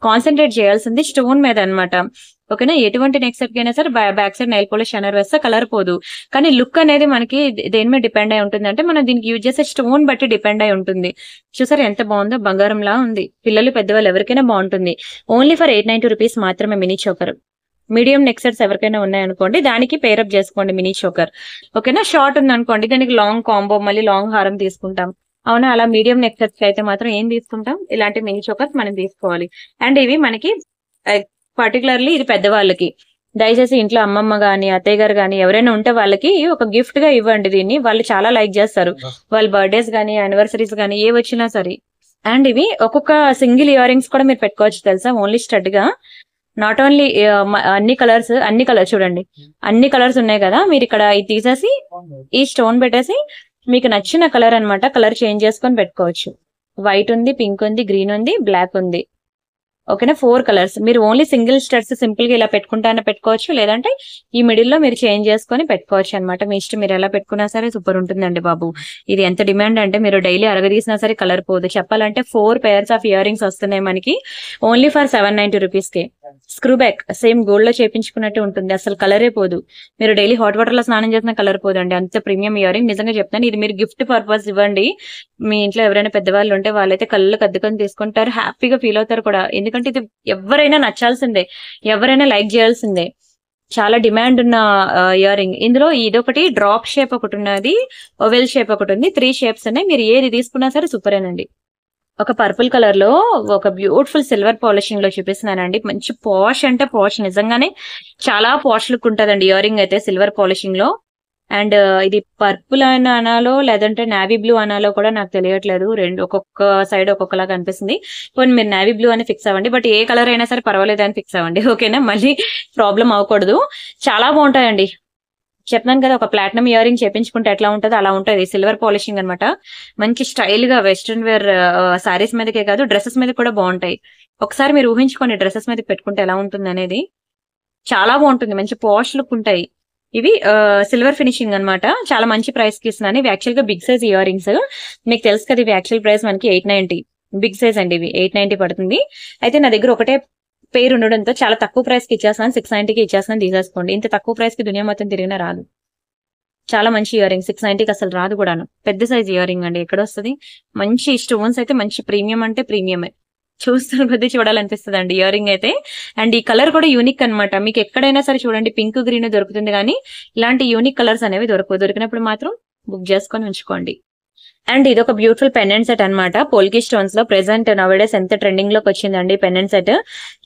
కాన్సన్ట్రేట్ చేయాల్సింది స్టోన్ మీద అనమాట. ఓకేనా. ఎటువంటి నెక్ సెట్ కి అయినా సరే back side nail polish shiner వేస్తే కలర్ పోదు. కానీ లుక్ అనేది మనకి దేని మీద డిపెండ్ అయి ఉంటుంది అంటే మనం దీనికి యూజ్ చేసే స్టోన్ బట్టి డిపెండ్ అయి ఉంటుంది. చూసారు ఎంత బాగుందో, బంగారం లా ఉంది. పిల్లలు పెద్దవాళ్ళు ఎవరికైనా బాగుంటుంది. ఓన్లీ ఫర్ 890 రూపీస్ మాత్రమే mini choker. Medium neck sets ఎవరికైనా ఉన్నాయనుకోండి దానికి పేరప్ చేసుకోండి మినీ చోకర్. ఓకేనా. షార్ట్ ఉంది అనుకోండి దానికి లాంగ్ కాంబో, మళ్ళీ లాంగ్ హారం తీసుకుంటాం. అవునా, అలా మీడియం నెక్ సెట్స్ అయితే మాత్రం ఏం తీసుకుంటాం, ఇలాంటి మినీ చోకర్స్ మనం తీసుకోవాలి. అండ్ ఇవి మనకి పర్టికులర్లీ ఇది పెద్దవాళ్ళకి, దయచేసి ఇంట్లో అమ్మమ్మ గాని అత్తయ్య గారు గాని ఎవరైనా ఉంటే వాళ్ళకి ఒక గిఫ్ట్ గా ఇవ్వండి. దీన్ని వాళ్ళు చాలా లైక్ చేస్తారు. వాళ్ళ బర్త్డేస్ గానీ యానివర్సరీస్ గానీ ఏ వచ్చినా సరే. అండ్ ఇవి ఒక్కొక్క సింగిల్ ఇయర్ రింగ్స్ కూడా మీరు పెట్టుకోవచ్చు తెలుసా, ఓన్లీ స్టడ్ గా. నాట్ ఓన్లీ అన్ని కలర్స్ చూడండి, అన్ని కలర్స్ ఉన్నాయి కదా, మీరు ఇక్కడ ఇది తీసేసి ఈ స్టోన్ పెట్టేసి మీకు నచ్చిన కలర్ అన్నమాట, కలర్ చేంజ్ చేసుకొని పెట్టుకోవచ్చు. వైట్ ఉంది, పింక్ ఉంది, గ్రీన్ ఉంది, బ్లాక్ ఉంది. ఓకేనా. 4 కలర్స్. మీరు ఓన్లీ సింగిల్ స్టడ్స్ సింపుల్ గా ఇలా పెట్టుకుంటానే పెట్టుకోవచ్చు, లేదంటే ఈ మిడిల్ లో మీరు చేంజ్ చేసుకొని పెట్టుకోవచ్చు అనమాట. మీ ఇష్టం, మీరు ఎలా పెట్టుకున్నా సరే సూపర్ ఉంటుందండి బాబు. ఇది ఎంత డిమాండ్ అంటే మీరు డైలీ అరగదీసినా సరే కలర్ పోదు. చెప్పాలంటే 4 pairs ఆఫ్ ఇయర్ రింగ్స్ వస్తున్నాయి మనకి only for 790 rupees K. Screw back same gold లో చేపించుకున్నట్టు ఉంటుంది, అసలు కలరే పోదు. మీరు డైలీ హాట్ వాటర్ లో స్నానం చేసిన కలర్ పోదండి, అంత ప్రీమియం ఇయర్ రింగ్. నిజంగా చెప్తాను, ఇది మీరు గిఫ్ట్ పర్పస్ ఇవ్వండి. మీ ఇంట్లో ఎవరైనా పెద్దవాళ్ళు ఉంటే వాళ్ళైతే కళ్ళకు అద్దుకొని తీసుకుంటారు, హ్యాపీగా ఫీల్ అవుతారు కూడా. ఎందుకంటే ఇది ఎవరైనా నచ్చాల్సిందే, ఎవరైనా లైక్ చేయాల్సిందే. చాలా డిమాండ్ ఉన్న ఇయర్ రింగ్. ఇందులో ఇదొకటి డ్రాప్ షేప్ ఒకటి ఉన్నది, ఓవెల్ షేప్ ఒకటి ఉంది, 3 షేప్స్ ఉన్నాయి. మీరు ఏది తీసుకున్నా సరే సూపరేనండి. ఒక పర్పుల్ కలర్ లో ఒక బ్యూటిఫుల్ సిల్వర్ పాలిషింగ్ లో చూపిస్తున్నానండి. మంచి పాష్ అంటే పాష్, నిజంగానే చాలా పాష్ లుక్ ఉంటదండి ఇయర్ రింగ్ అయితే సిల్వర్ పాలిషింగ్ లో. అండ్ ఇది పర్పుల్ అని అనాలో లేదంటే నావీ బ్లూ అనాలో కూడా నాకు తెలియట్లేదు, రెండు ఒక్కొక్క సైడ్ ఒక్కొక్కలాగా అనిపిస్తుంది. పోనీ మీరు నావీ బ్లూ అని ఫిక్స్ అవ్వండి, బట్ ఏ కలర్ అయినా సరే పర్వాలేదు అని ఫిక్స్ అవ్వండి. ఓకేనా, మళ్ళీ ప్రాబ్లం అవ్వకూడదు. చాలా బాగుంటాయండి. చెప్తాను కదా, ఒక ప్లాటినం ఇయర్ రింగ్ చేపించుకుంటే ఎట్లా ఉంటుందో అలా ఉంటుంది. సిల్వర్ పాలిషింగ్ అనమాట. మంచి స్టైల్ గా వెస్ట్రన్ వేర్ సారీస్ మీదకే కాదు డ్రెస్సెస్ మీద కూడా బాగుంటాయి. ఒకసారి మీరు ఊహించుకోండి డ్రెస్సెస్ మీద పెట్టుకుంటే ఎలా ఉంటుంది అనేది. చాలా బాగుంటుంది, మంచి పాష్ లుక్ ఉంటాయి. ఇవి సిల్వర్ ఫినిషింగ్ అన్నమాట. చాలా మంచి ప్రైస్ కి ఇస్తున్నాను. ఇవి యాక్చువల్ గా బిగ్ సైజ్ ఇయర్ రింగ్స్. మీకు తెలుసు కదా, ఇవి యాక్చువల్ ప్రైస్ మనకి 890, బిగ్ సైజ్ అండి. ఇవి 890 పడుతుంది. అయితే నా దగ్గర ఒకటే పేరు ఉండడంతో చాలా తక్కువ ప్రైస్ కి ఇచ్చేస్తున్నాను, 690కి ఇచ్చేస్తున్నాను, తీసేసుకోండి. ఇంత తక్కువ ప్రైస్ కి దునియా మొత్తం తిరిగినా రాదు. చాలా మంచి ఇయర్ రింగ్, 690కి అసలు రాదు కూడాను. పెద్ద సైజ్ ఇయర్ రింగ్ అండి. ఎక్కడ వస్తుంది, మంచి స్టోన్స్ అయితే మంచి ప్రీమియం అంటే ప్రీమియమే. చూస్తున్న కొద్దీ చూడాలనిపిస్తుంది అండి ఇయర్ రింగ్ అయితే. అండ్ ఈ కలర్ కూడా యూనిక్ అనమాట. మీకు ఎక్కడైనా సరే చూడండి పింక్ గ్రీన్ దొరుకుతుంది, కానీ ఇలాంటి యూనిక్ కలర్స్ అనేవి దొరకవు. దొరికినప్పుడు మాత్రం బుక్ చేసుకొని ఉంచుకోండి. అండ్ ఇది ఒక బ్యూటిఫుల్ పెండెంట్ సెట్ అనమాట, పోల్కి స్టోన్స్ లో. ప్రెసెంట్ నవేడేస్ ఎంత ట్రెండింగ్ లోకి వచ్చిందండి పెండెంట్ సెట్,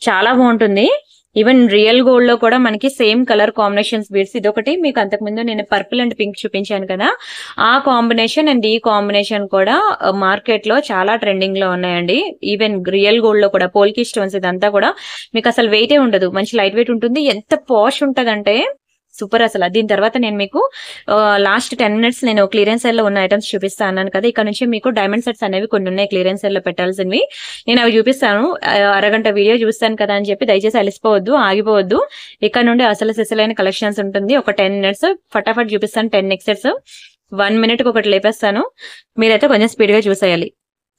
చాలా బాగుంటుంది. ఈవెన్ రియల్ గోల్డ్ లో కూడా మనకి సేమ్ కలర్ కాంబినేషన్స్ బీడ్స్. ఇదొకటి మీకు అంతకుముందు నేను పర్పుల్ అండ్ పింక్ చూపించాను కదా, ఆ కాంబినేషన్ అండ్ ఈ కాంబినేషన్ కూడా మార్కెట్ లో చాలా ట్రెండింగ్ లో ఉన్నాయండి. ఈవెన్ రియల్ గోల్డ్ లో కూడా పోల్కి స్టోన్స్, ఇదంతా కూడా మీకు అసలు వెయిటే ఉండదు, మంచి లైట్ వెయిట్ ఉంటుంది. ఎంత పాష్ ఉంటదంటే సూపర్ అసలు. దీని తర్వాత నేను మీకు లాస్ట్ 10 minutes నేను క్లియరెన్స్ సెల్ లో ఉన్న ఐటమ్స్ చూపిస్తాను అన్నాను కదా, ఇక్కడ నుంచి మీకు డైమండ్ సెట్స్ అనేవి కొన్ని ఉన్నాయి క్లియరెన్స్ సెల్ లో పెట్టాల్సినవి. నేను అవి చూపిస్తాను. అరగంట వీడియో చూస్తాను కదా అని చెప్పి దయచేసి అలిసిపోవద్దు, ఆగిపోవద్దు. ఇక్కడ నుండి అసలు సిసలైన కలెక్షన్స్ ఉంటుంది. ఒక 10 minutes ఫటాఫట్ చూపిస్తాను. 10 నెక్ సెట్స్ 1 minute ఒకటి లేపేస్తాను. మీరైతే కొంచెం స్పీడ్ గా చూసేయాలి,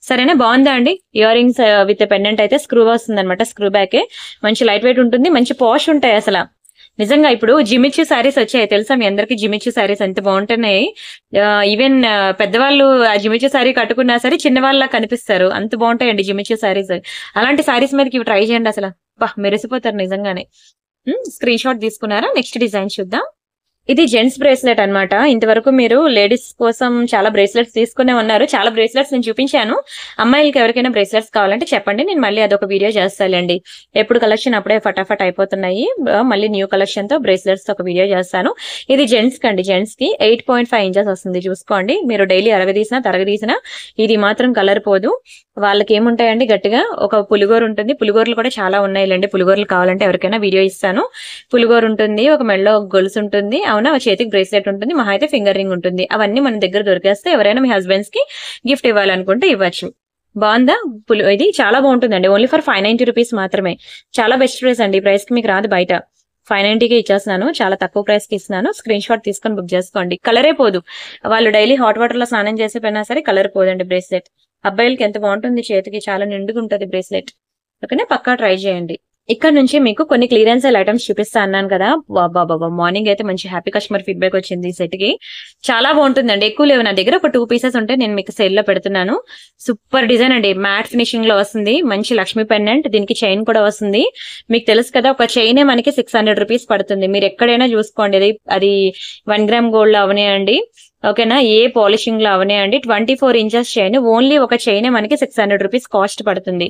సరేనా? బాగుందా అండి ఇయర్ రింగ్స్ విత్ పెండెంట్ అయితే? స్క్రూ వస్తుంది అనమాట, స్క్రూ బ్యాకే. మంచి లైట్ వెయిట్ ఉంటుంది, మంచి పాష్ ఉంటాయి అసలు. నిజంగా ఇప్పుడు జిమిచ్చు శారీస్ వచ్చాయి తెలుసా మీ అందరికి? జిమిచ్చు శారీస్ ఎంత బాగుంటున్నాయి. ఈవెన్ పెద్దవాళ్ళు ఆ జిమిచ్చు శారీ కట్టుకున్నా సరే చిన్నవాళ్ళ కనిపిస్తారు, అంత బాగుంటాయండి జిమిచ్చు శారీస్. అలాంటి శారీస్ మీదకి ఇవి ట్రై చేయండి, అసలు మెరిసిపోతారు నిజంగానే. స్క్రీన్ షాట్ తీసుకున్నారా? నెక్స్ట్ డిజైన్ చూద్దాం. ఇది జెంట్స్ బ్రేస్లెట్ అన్నమాట. ఇంతవరకు మీరు లేడీస్ కోసం చాలా బ్రేస్లెట్స్ తీసుకునే ఉన్నారు, చాలా బ్రేస్లెట్స్ నేను చూపించాను. అమ్మాయిలకి ఎవరికైనా బ్రేస్లెట్స్ కావాలంటే చెప్పండి, నేను మళ్ళీ అదొక వీడియో చేస్తానండి. ఎప్పుడు కలెక్షన్ అప్పుడే ఫటాఫట్ అయిపోతున్నాయి, మళ్ళీ న్యూ కలెక్షన్ తో బ్రేస్లెట్స్ ఒక వీడియో చేస్తాను. ఇది జెంట్స్ కండి, జెంట్స్ కి 8.5 inches వస్తుంది, చూసుకోండి. మీరు డైలీ అరగదీసినా తరగదీసినా ఇది మాత్రం కలర్ పోదు. వాళ్ళకి ఏముంటాయండి, గట్టిగా ఒక పులిగోరు ఉంటుంది. పులిగోరలు కూడా చాలా ఉన్నాయిలేండి, పులిగోరలు కావాలంటే ఎవరికైనా వీడియో ఇస్తాను. పులిగోరు ఉంటుంది, ఒక మెడలో గొలుసు ఉంటుంది, అవునా, చేతికి బ్రేస్లెట్ ఉంటుంది, మహా అయితే ఫింగర్ రింగ్ ఉంటుంది. అవన్నీ మన దగ్గర దొరికేస్తే ఎవరైనా మీ హస్బెండ్స్ కి గిఫ్ట్ ఇవ్వాలనుకుంటే ఇవ్వచ్చు. బాగుందా? ఇది చాలా బాగుంటుందండి. ఓన్లీ ఫర్ 590 రూపీస్ మాత్రమే. చాలా బెస్ట్ ప్రైస్ అండి, ఈ ప్రైస్ కి మీకు రాదు బయట. 590కి ఇచ్చేస్తున్నాను, చాలా తక్కువ ప్రైస్ కి ఇస్తున్నాను. స్క్రీన్ షాట్ తీసుకొని బుక్ చేసుకోండి. కలరే పోదు, వాళ్ళు డైలీ హాట్ వాటర్ లో స్నానం చేసి పోయినా సరే కలర్ పోదండి బ్రేస్లెట్. అబ్బాయిలకి ఎంత బాగుంటుంది, చేతికి చాలా నిండుగా ఉంటుంది బ్రేస్లెట్. ఓకేనా, పక్కా ట్రై చేయండి. ఇక్కడ నుంచి మీకు కొన్ని క్లియరెన్స్ ఐటమ్స్ చూపిస్తా అన్నాను కదా. బాబా మార్నింగ్ అయితే మంచి హ్యాపీ కస్టమర్ ఫీడ్బ్యాక్ వచ్చింది ఈ సెట్ కి. చాలా బాగుంటుందండి. ఎక్కువ లేవు నా దగ్గర, ఒక 2 పీసెస్ ఉంటే నేను మీకు సేల్ లో పెడుతున్నాను. సూపర్ డిజైన్ అండి, మ్యాట్ ఫినిషింగ్ లో వస్తుంది. మంచి లక్ష్మీ పెండెంట్, దీనికి చైన్ కూడా వస్తుంది. మీకు తెలుసు కదా, ఒక చైన్ మనకి 600 రూపీస్ పడుతుంది. మీరు ఎక్కడైనా చూసుకోండి, అది 1 గ్రామ్ గోల్డ్ లో అవనేయండి, ఓకేనా, ఏ పాలిషింగ్ లో అవనేయండి. 24 ఇంచెస్ చైన్, ఓన్లీ ఒక చైన్ మనకి 600 రూపీస్ కాస్ట్ పడుతుంది.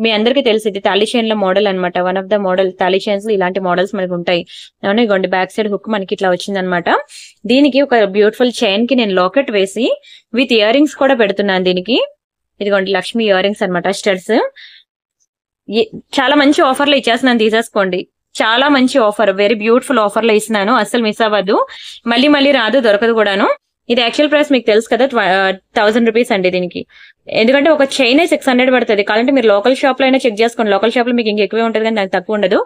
మీ అందరికీ తెలిసి ఇది తాళీ చైన్ లో మోడల్ అనమాట. One of the model thali chains లో ఇలాంటి మోడల్స్ మనకి ఉంటాయి. అవునా, ఇగోండి బ్యాక్ సైడ్ హుక్ మనకి ఇట్లా వచ్చింది అనమాట. దీనికి ఒక బ్యూటిఫుల్ చైన్ కి నేను లాకెట్ వేసి విత్ ఇయర్ రింగ్స్ కూడా పెడుతున్నాను దీనికి. ఇదిగోండి లక్ష్మి ఇయర్ రింగ్స్ అనమాట, స్టడ్స్. చాలా మంచి ఆఫర్ లో ఇచ్చేస్తున్నాను, తీసేసుకోండి. చాలా మంచి ఆఫర్, వెరీ బ్యూటిఫుల్ ఆఫర్ లో ఇస్తున్నాను, అస్సలు మిస్ అవ్వద్దు. మళ్ళీ రాదు, దొరకదు కూడాను. ఇది యాక్చువల్ ప్రైస్ మీకు తెలుసు కదా, 1000 రూపీస్ అండి దీనికి. ఎందుకంటే ఒక చైన్ 600 పడుతుంది. కావాలంటే మీరు లోకల్ షాప్ లో అయినా చెక్ చేసుకోండి, లోకల్ షాప్ లో మీకు ఇంకెక్కువే ఉంటుంది కానీ దానికి తక్కువ ఉండదు.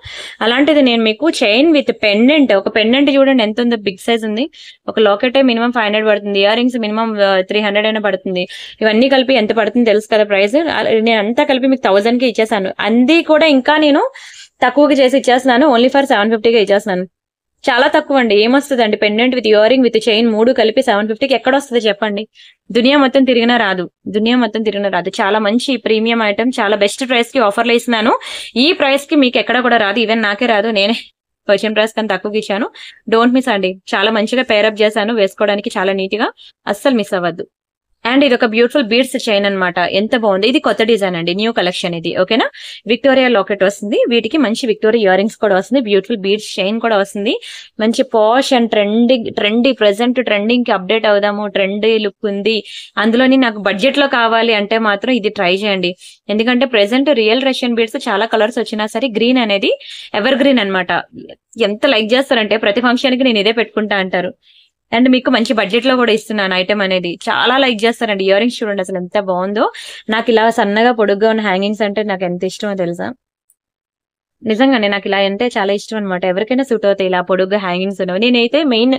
అలాంటిది నేను మీకు చైన్ విత్ పెండెంట్, ఒక పెండెంట్ చూడండి ఎంత ఉందో, బిగ్ సైజ్ ఉంది. ఒక లాకెట్ మినిమం 500 పడుతుంది, ఇయర్ రింగ్స్ మినిమం 300 అయినా పడుతుంది. ఇవన్నీ కలిపి ఎంత పడుతుంది తెలుసు కదా ప్రైస్. నేను అంతా కలిపి మీకు 1000 కి ఇచ్చేసాను. అంది కూడా ఇంకా నేను తక్కువకి చేసి ఇచ్చేస్తున్నాను, ఓన్లీ ఫర్ 750కి ఇచ్చేస్తున్నాను. చాలా తక్కువ అండి. ఏమొస్తుంది అండి, pendant with ear ring with chain 3 కలిపి 750కి ఎక్కడ వస్తుంది చెప్పండి. దునియా మొత్తం తిరిగినా రాదు. చాలా మంచి ప్రీమియం ఐటమ్, చాలా బెస్ట్ ప్రైస్ కి ఆఫర్ లో ఇస్తున్నాను. ఈ ప్రైస్ కి మీకు ఎక్కడ కూడా రాదు, ఈవెన్ నాకే రాదు. నేనే వచ్చిన ప్రైస్ కన్నా తక్కువకి ఇచ్చాను. డోంట్ మిస్ అండి, చాలా మంచిగా పేరప్ చేశాను, వేసుకోవడానికి చాలా నీట్ గా, అస్సలు మిస్ అవ్వద్దు. అండ్ ఇది ఒక బ్యూటిఫుల్ బీడ్స్ చైన్ అనమాట, ఎంత బాగుంది. ఇది కొత్త డిజైన్ అండి, న్యూ కలెక్షన్ ఇది, ఓకేనా. విక్టోరియా లాకెట్ వస్తుంది, వీటికి మంచి విక్టోరియా ఇయర్ రింగ్స్ కూడా వస్తుంది, బ్యూటిఫుల్ బీడ్స్ చైన్ కూడా వస్తుంది. మంచి పాష్ అండ్ ట్రెండీ ప్రెసెంట్ ట్రెండింగ్ కి అప్డేట్ అవుదాము, ట్రెండీ లుక్ ఉంది. అందులోని నాకు బడ్జెట్ లో కావాలి అంటే మాత్రం ఇది ట్రై చేయండి. ఎందుకంటే ప్రెసెంట్ రియల్ రష్యన్ బీడ్స్ చాలా కలర్స్ వచ్చినా సరే, గ్రీన్ అనేది ఎవర్ గ్రీన్ అనమాట. ఎంత లైక్ చేస్తారంటే ప్రతి ఫంక్షన్ కి నేను ఇదే పెట్టుకుంటా అంటారు. అండ్ మీకు మంచి బడ్జెట్ లో కూడా ఇస్తున్నాను ఐటమ్ అనేది, చాలా లైక్ చేస్తారండి. ఇయర్ రింగ్స్ చూడండి అసలు ఎంత బాగుందో. నాకు ఇలా సన్నగా పొడుగ్గా ఉన్న హ్యాంగింగ్స్ అంటే నాకు ఎంత ఇష్టమో తెలుసా. నిజంగానే నాకు ఇలా అంటే చాలా ఇష్టం అనమాట. ఎవరికైనా సూట్ అవుతాయి ఇలా పొడుగ్గా హ్యాంగింగ్స్ ఉన్నవి. నేనైతే మెయిన్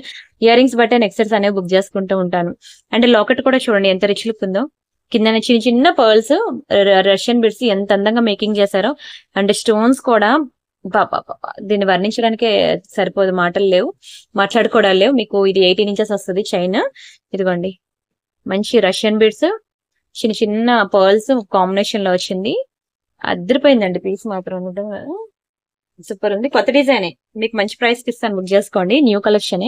ఇయర్ రింగ్స్ బట్టే నెక్ సెట్స్ అనేవి బుక్ చేసుకుంటూ ఉంటాను. అండ్ లాకెట్ కూడా చూడండి ఎంత రిచ్ లుక్ ఉందో. కింద చిన్న చిన్న పర్ల్స్ రష్యన్ బిడ్స్ ఎంత అందంగా మేకింగ్ చేశారో. అండ్ స్టోన్స్ కూడా దీన్ని వర్ణించడానికే సరిపోదు, మాట్లాడుకోవడాలు లేవు. మీకు ఇది 18 ఇంచెస్ వస్తుంది చైన్. ఇదిగోండి మంచి రష్యన్ బిడ్స్, చిన్న చిన్న పర్ల్స్ కాంబినేషన్ లో వచ్చింది. అదిరిపోయిందండి పీస్ మాత్రం, సూపర్ ఉంది. కొత్త డిజైనే, మీకు మంచి ప్రైస్ కి ఇస్తాను, బుక్ చేసుకోండి. న్యూ కలెక్షన్,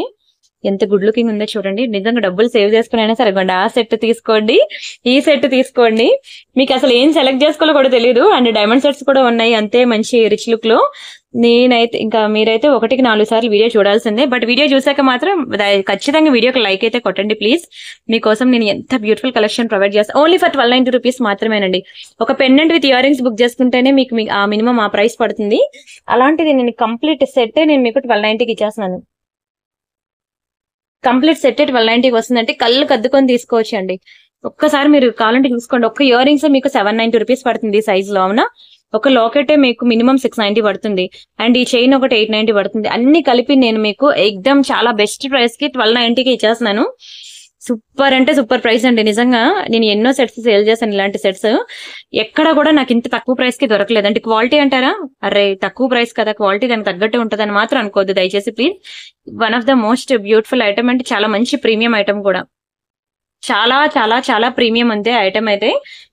ఎంత గుడ్ లుకింగ్ ఉందో చూడండి. నిజంగా డబ్బులు సేవ్ చేసుకునైనా సరే ఆ సెట్ తీసుకోండి, ఈ సెట్ తీసుకోండి. మీకు అసలు ఏం సెలెక్ట్ చేసుకోవాలో కూడా తెలియదు. అండ్ డైమండ్ సెట్స్ కూడా ఉన్నాయి అంతే మంచి రిచ్ లుక్ లో. నేనైతే ఇంకా మీరైతే 1కి 4 సార్లు వీడియో చూడాల్సిందే. బట్ వీడియో చూసాక మాత్రం ఖచ్చితంగా వీడియోకి లైక్ అయితే కొట్టండి ప్లీజ్. మీకోసం నేను ఎంత బ్యూటిఫుల్ కలెక్షన్ ప్రొవైడ్ చేస్తాను, ఓన్లీ ఫర్ 1290 రూపీస్ మాత్రమేనండి. ఒక pendant with ear rings book చేసుకుంటేనే మీకు ఆ మినిమం ఆ ప్రైస్ పడుతుంది. అలాంటిది నేను కంప్లీట్ సెట్ నేను మీకు 1290కి ఇచ్చేస్తున్నాను. కంప్లీట్ సెట్ 1290కి వస్తుందంటే కళ్ళు కద్దుకొని తీసుకోవచ్చు అండి. ఒక్కసారి మీరు కావాలంటే చూసుకోండి. ఒక్క ఇయర్ రింగ్స్ మీకు 790 రూపీస్ పడుతుంది సైజ్ లో, అవునా. ఒక లాకెట్ మీకు మినిమం 690 పడుతుంది. అండ్ ఈ చైన్ ఒకటి 890 పడుతుంది. అన్ని కలిపి నేను మీకు ఎక్దమ్ చాలా బెస్ట్ ప్రైస్ కి 1290కి ఇచ్చేస్తున్నాను. సూపర్ అంటే సూపర్ ప్రైస్ అండి. నిజంగా నేను ఎన్నో సెట్స్ సేల్ చేశాను, ఇలాంటి సెట్స్ ఎక్కడ కూడా నాకు ఇంత తక్కువ ప్రైస్ కి దొరకలేదు. అంటే క్వాలిటీ అంటారా, అరే తక్కువ ప్రైస్ కదా, క్వాలిటీ దానికి తగ్గట్టు ఉంటుందని మాత్రం అనుకోవద్దు దయచేసి please. One of the most beautiful item అంటే చాలా మంచి ప్రీమియం ఐటమ్ కూడా, చాలా చాలా చాలా ప్రీమియం అంతే ఐటమ్ అయితే.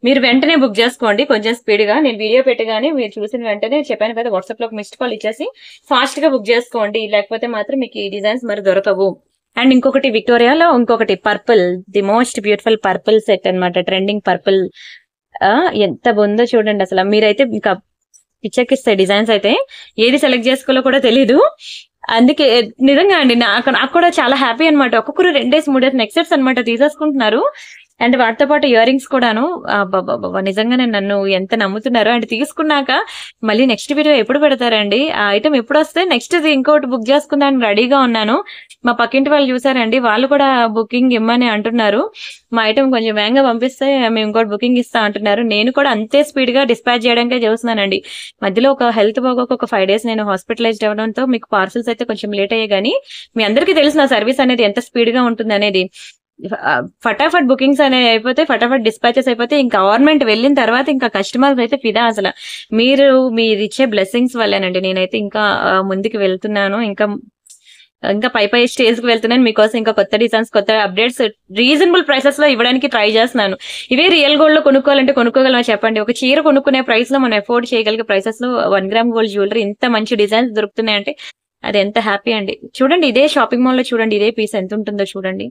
మీరు వెంటనే బుక్ చేసుకోండి కొంచెం స్పీడ్ గా. నేను వీడియో పెట్టగానే మీరు చూసిన వెంటనే చెప్పాను కదా, వాట్సాప్ లో మిస్డ్ కాల్ ఇచ్చేసి ఫాస్ట్ గా బుక్ చేసుకోండి, లేకపోతే మాత్రం మీకు ఈ డిజైన్స్ మరి దొరకవు. అండ్ ఇంకొకటి విక్టోరియాలో ఇంకొకటి purple, the most beautiful purple set అన్నమాట, ట్రెండింగ్ పర్పుల్. ఎంత బాగుందో చూడండి అసలు. మీరైతే ఇంకా పిచ్చెక్కిస్తాయి డిజైన్స్ అయితే, ఏది సెలెక్ట్ చేసుకోవాలో కూడా తెలీదు. అందుకే నిజంగా అండి నాకు కూడా చాలా హ్యాపీ అనమాట. ఒక్కొక్కరు 2 డేస్ 3 డేస్ నెక్ సెట్స్ అనమాట తీసేసుకుంటున్నారు. అండ్ వాటితో పాటు ఇయర్ రింగ్స్ కూడాను. నిజంగానే నన్ను ఎంత నమ్ముతున్నారు. అండ్ తీసుకున్నాక మళ్ళీ నెక్స్ట్ వీడియో ఎప్పుడు పెడతారండి, ఆ ఐటమ్ ఎప్పుడు వస్తే నెక్స్ట్ ఇంకోటి బుక్ చేసుకుందాని రెడీగా ఉన్నాను. మా పక్కింటి వాళ్ళు చూసారండి, వాళ్ళు కూడా బుకింగ్ ఇమ్మని అంటున్నారు. మా ఐటమ్ కొంచెం వేగంగా పంపిస్తే మేము ఇంకోటి బుకింగ్ ఇస్తా అంటున్నారు. నేను కూడా అంతే స్పీడ్ గా డిస్పాచ్ చేయడానికే చూస్తున్నానండి. మధ్యలో ఒక హెల్త్ బాగోక ఒక 5 డేస్ నేను హాస్పిటలైజ్డ్ అవ్వడంతో మీకు పార్సల్స్ అయితే కొంచెం లేట్ అయ్యే గానీ, మీ అందరికీ తెలిసిన సర్వీస్ అనేది ఎంత స్పీడ్ గా ఉంటుంది అనేది. ఫటాఫట్ బుకింగ్స్ అనేవి అయిపోతే, ఫటాఫట్ డిస్పాచెస్ అయిపోతే, ఇంకా గవర్నమెంట్ వెళ్ళిన తర్వాత ఇంకా కస్టమర్స్ అయితే ఫిదా అసలు. మీరు ఇచ్చే బ్లెస్సింగ్స్ వల్లేనండి నేనైతే ఇంకా ముందుకు వెళ్తున్నాను. ఇంకా ఇంకా పై స్టేజ్ కి వెళ్తున్నాను. మీకోసం ఇంకా కొత్త డిజైన్స్, కొత్త అప్డేట్స్ రీజనబుల్ ప్రైసెస్ లో ఇవ్వడానికి ట్రై చేస్తున్నాను. ఇవే రియల్ గోల్డ్ లో కొనుక్కోవాలంటే కొనుక్కోగలమా చెప్పండి? ఒక చీర కొనుక్కునే ప్రైస్ లో మనం ఎఫోర్డ్ చేయగలిగే ప్రైసెస్ లో 1 గ్రామ్ గోల్డ్ జ్యువెలరీ ఇంత మంచి డిజైన్స్ దొరుకుతున్నాయంటే అది ఎంత హ్యాపీ అండి. చూడండి, ఇదే షాపింగ్ మాల్ లో చూడండి, ఇదే పీస్ ఎంత ఉంటుందో చూడండి,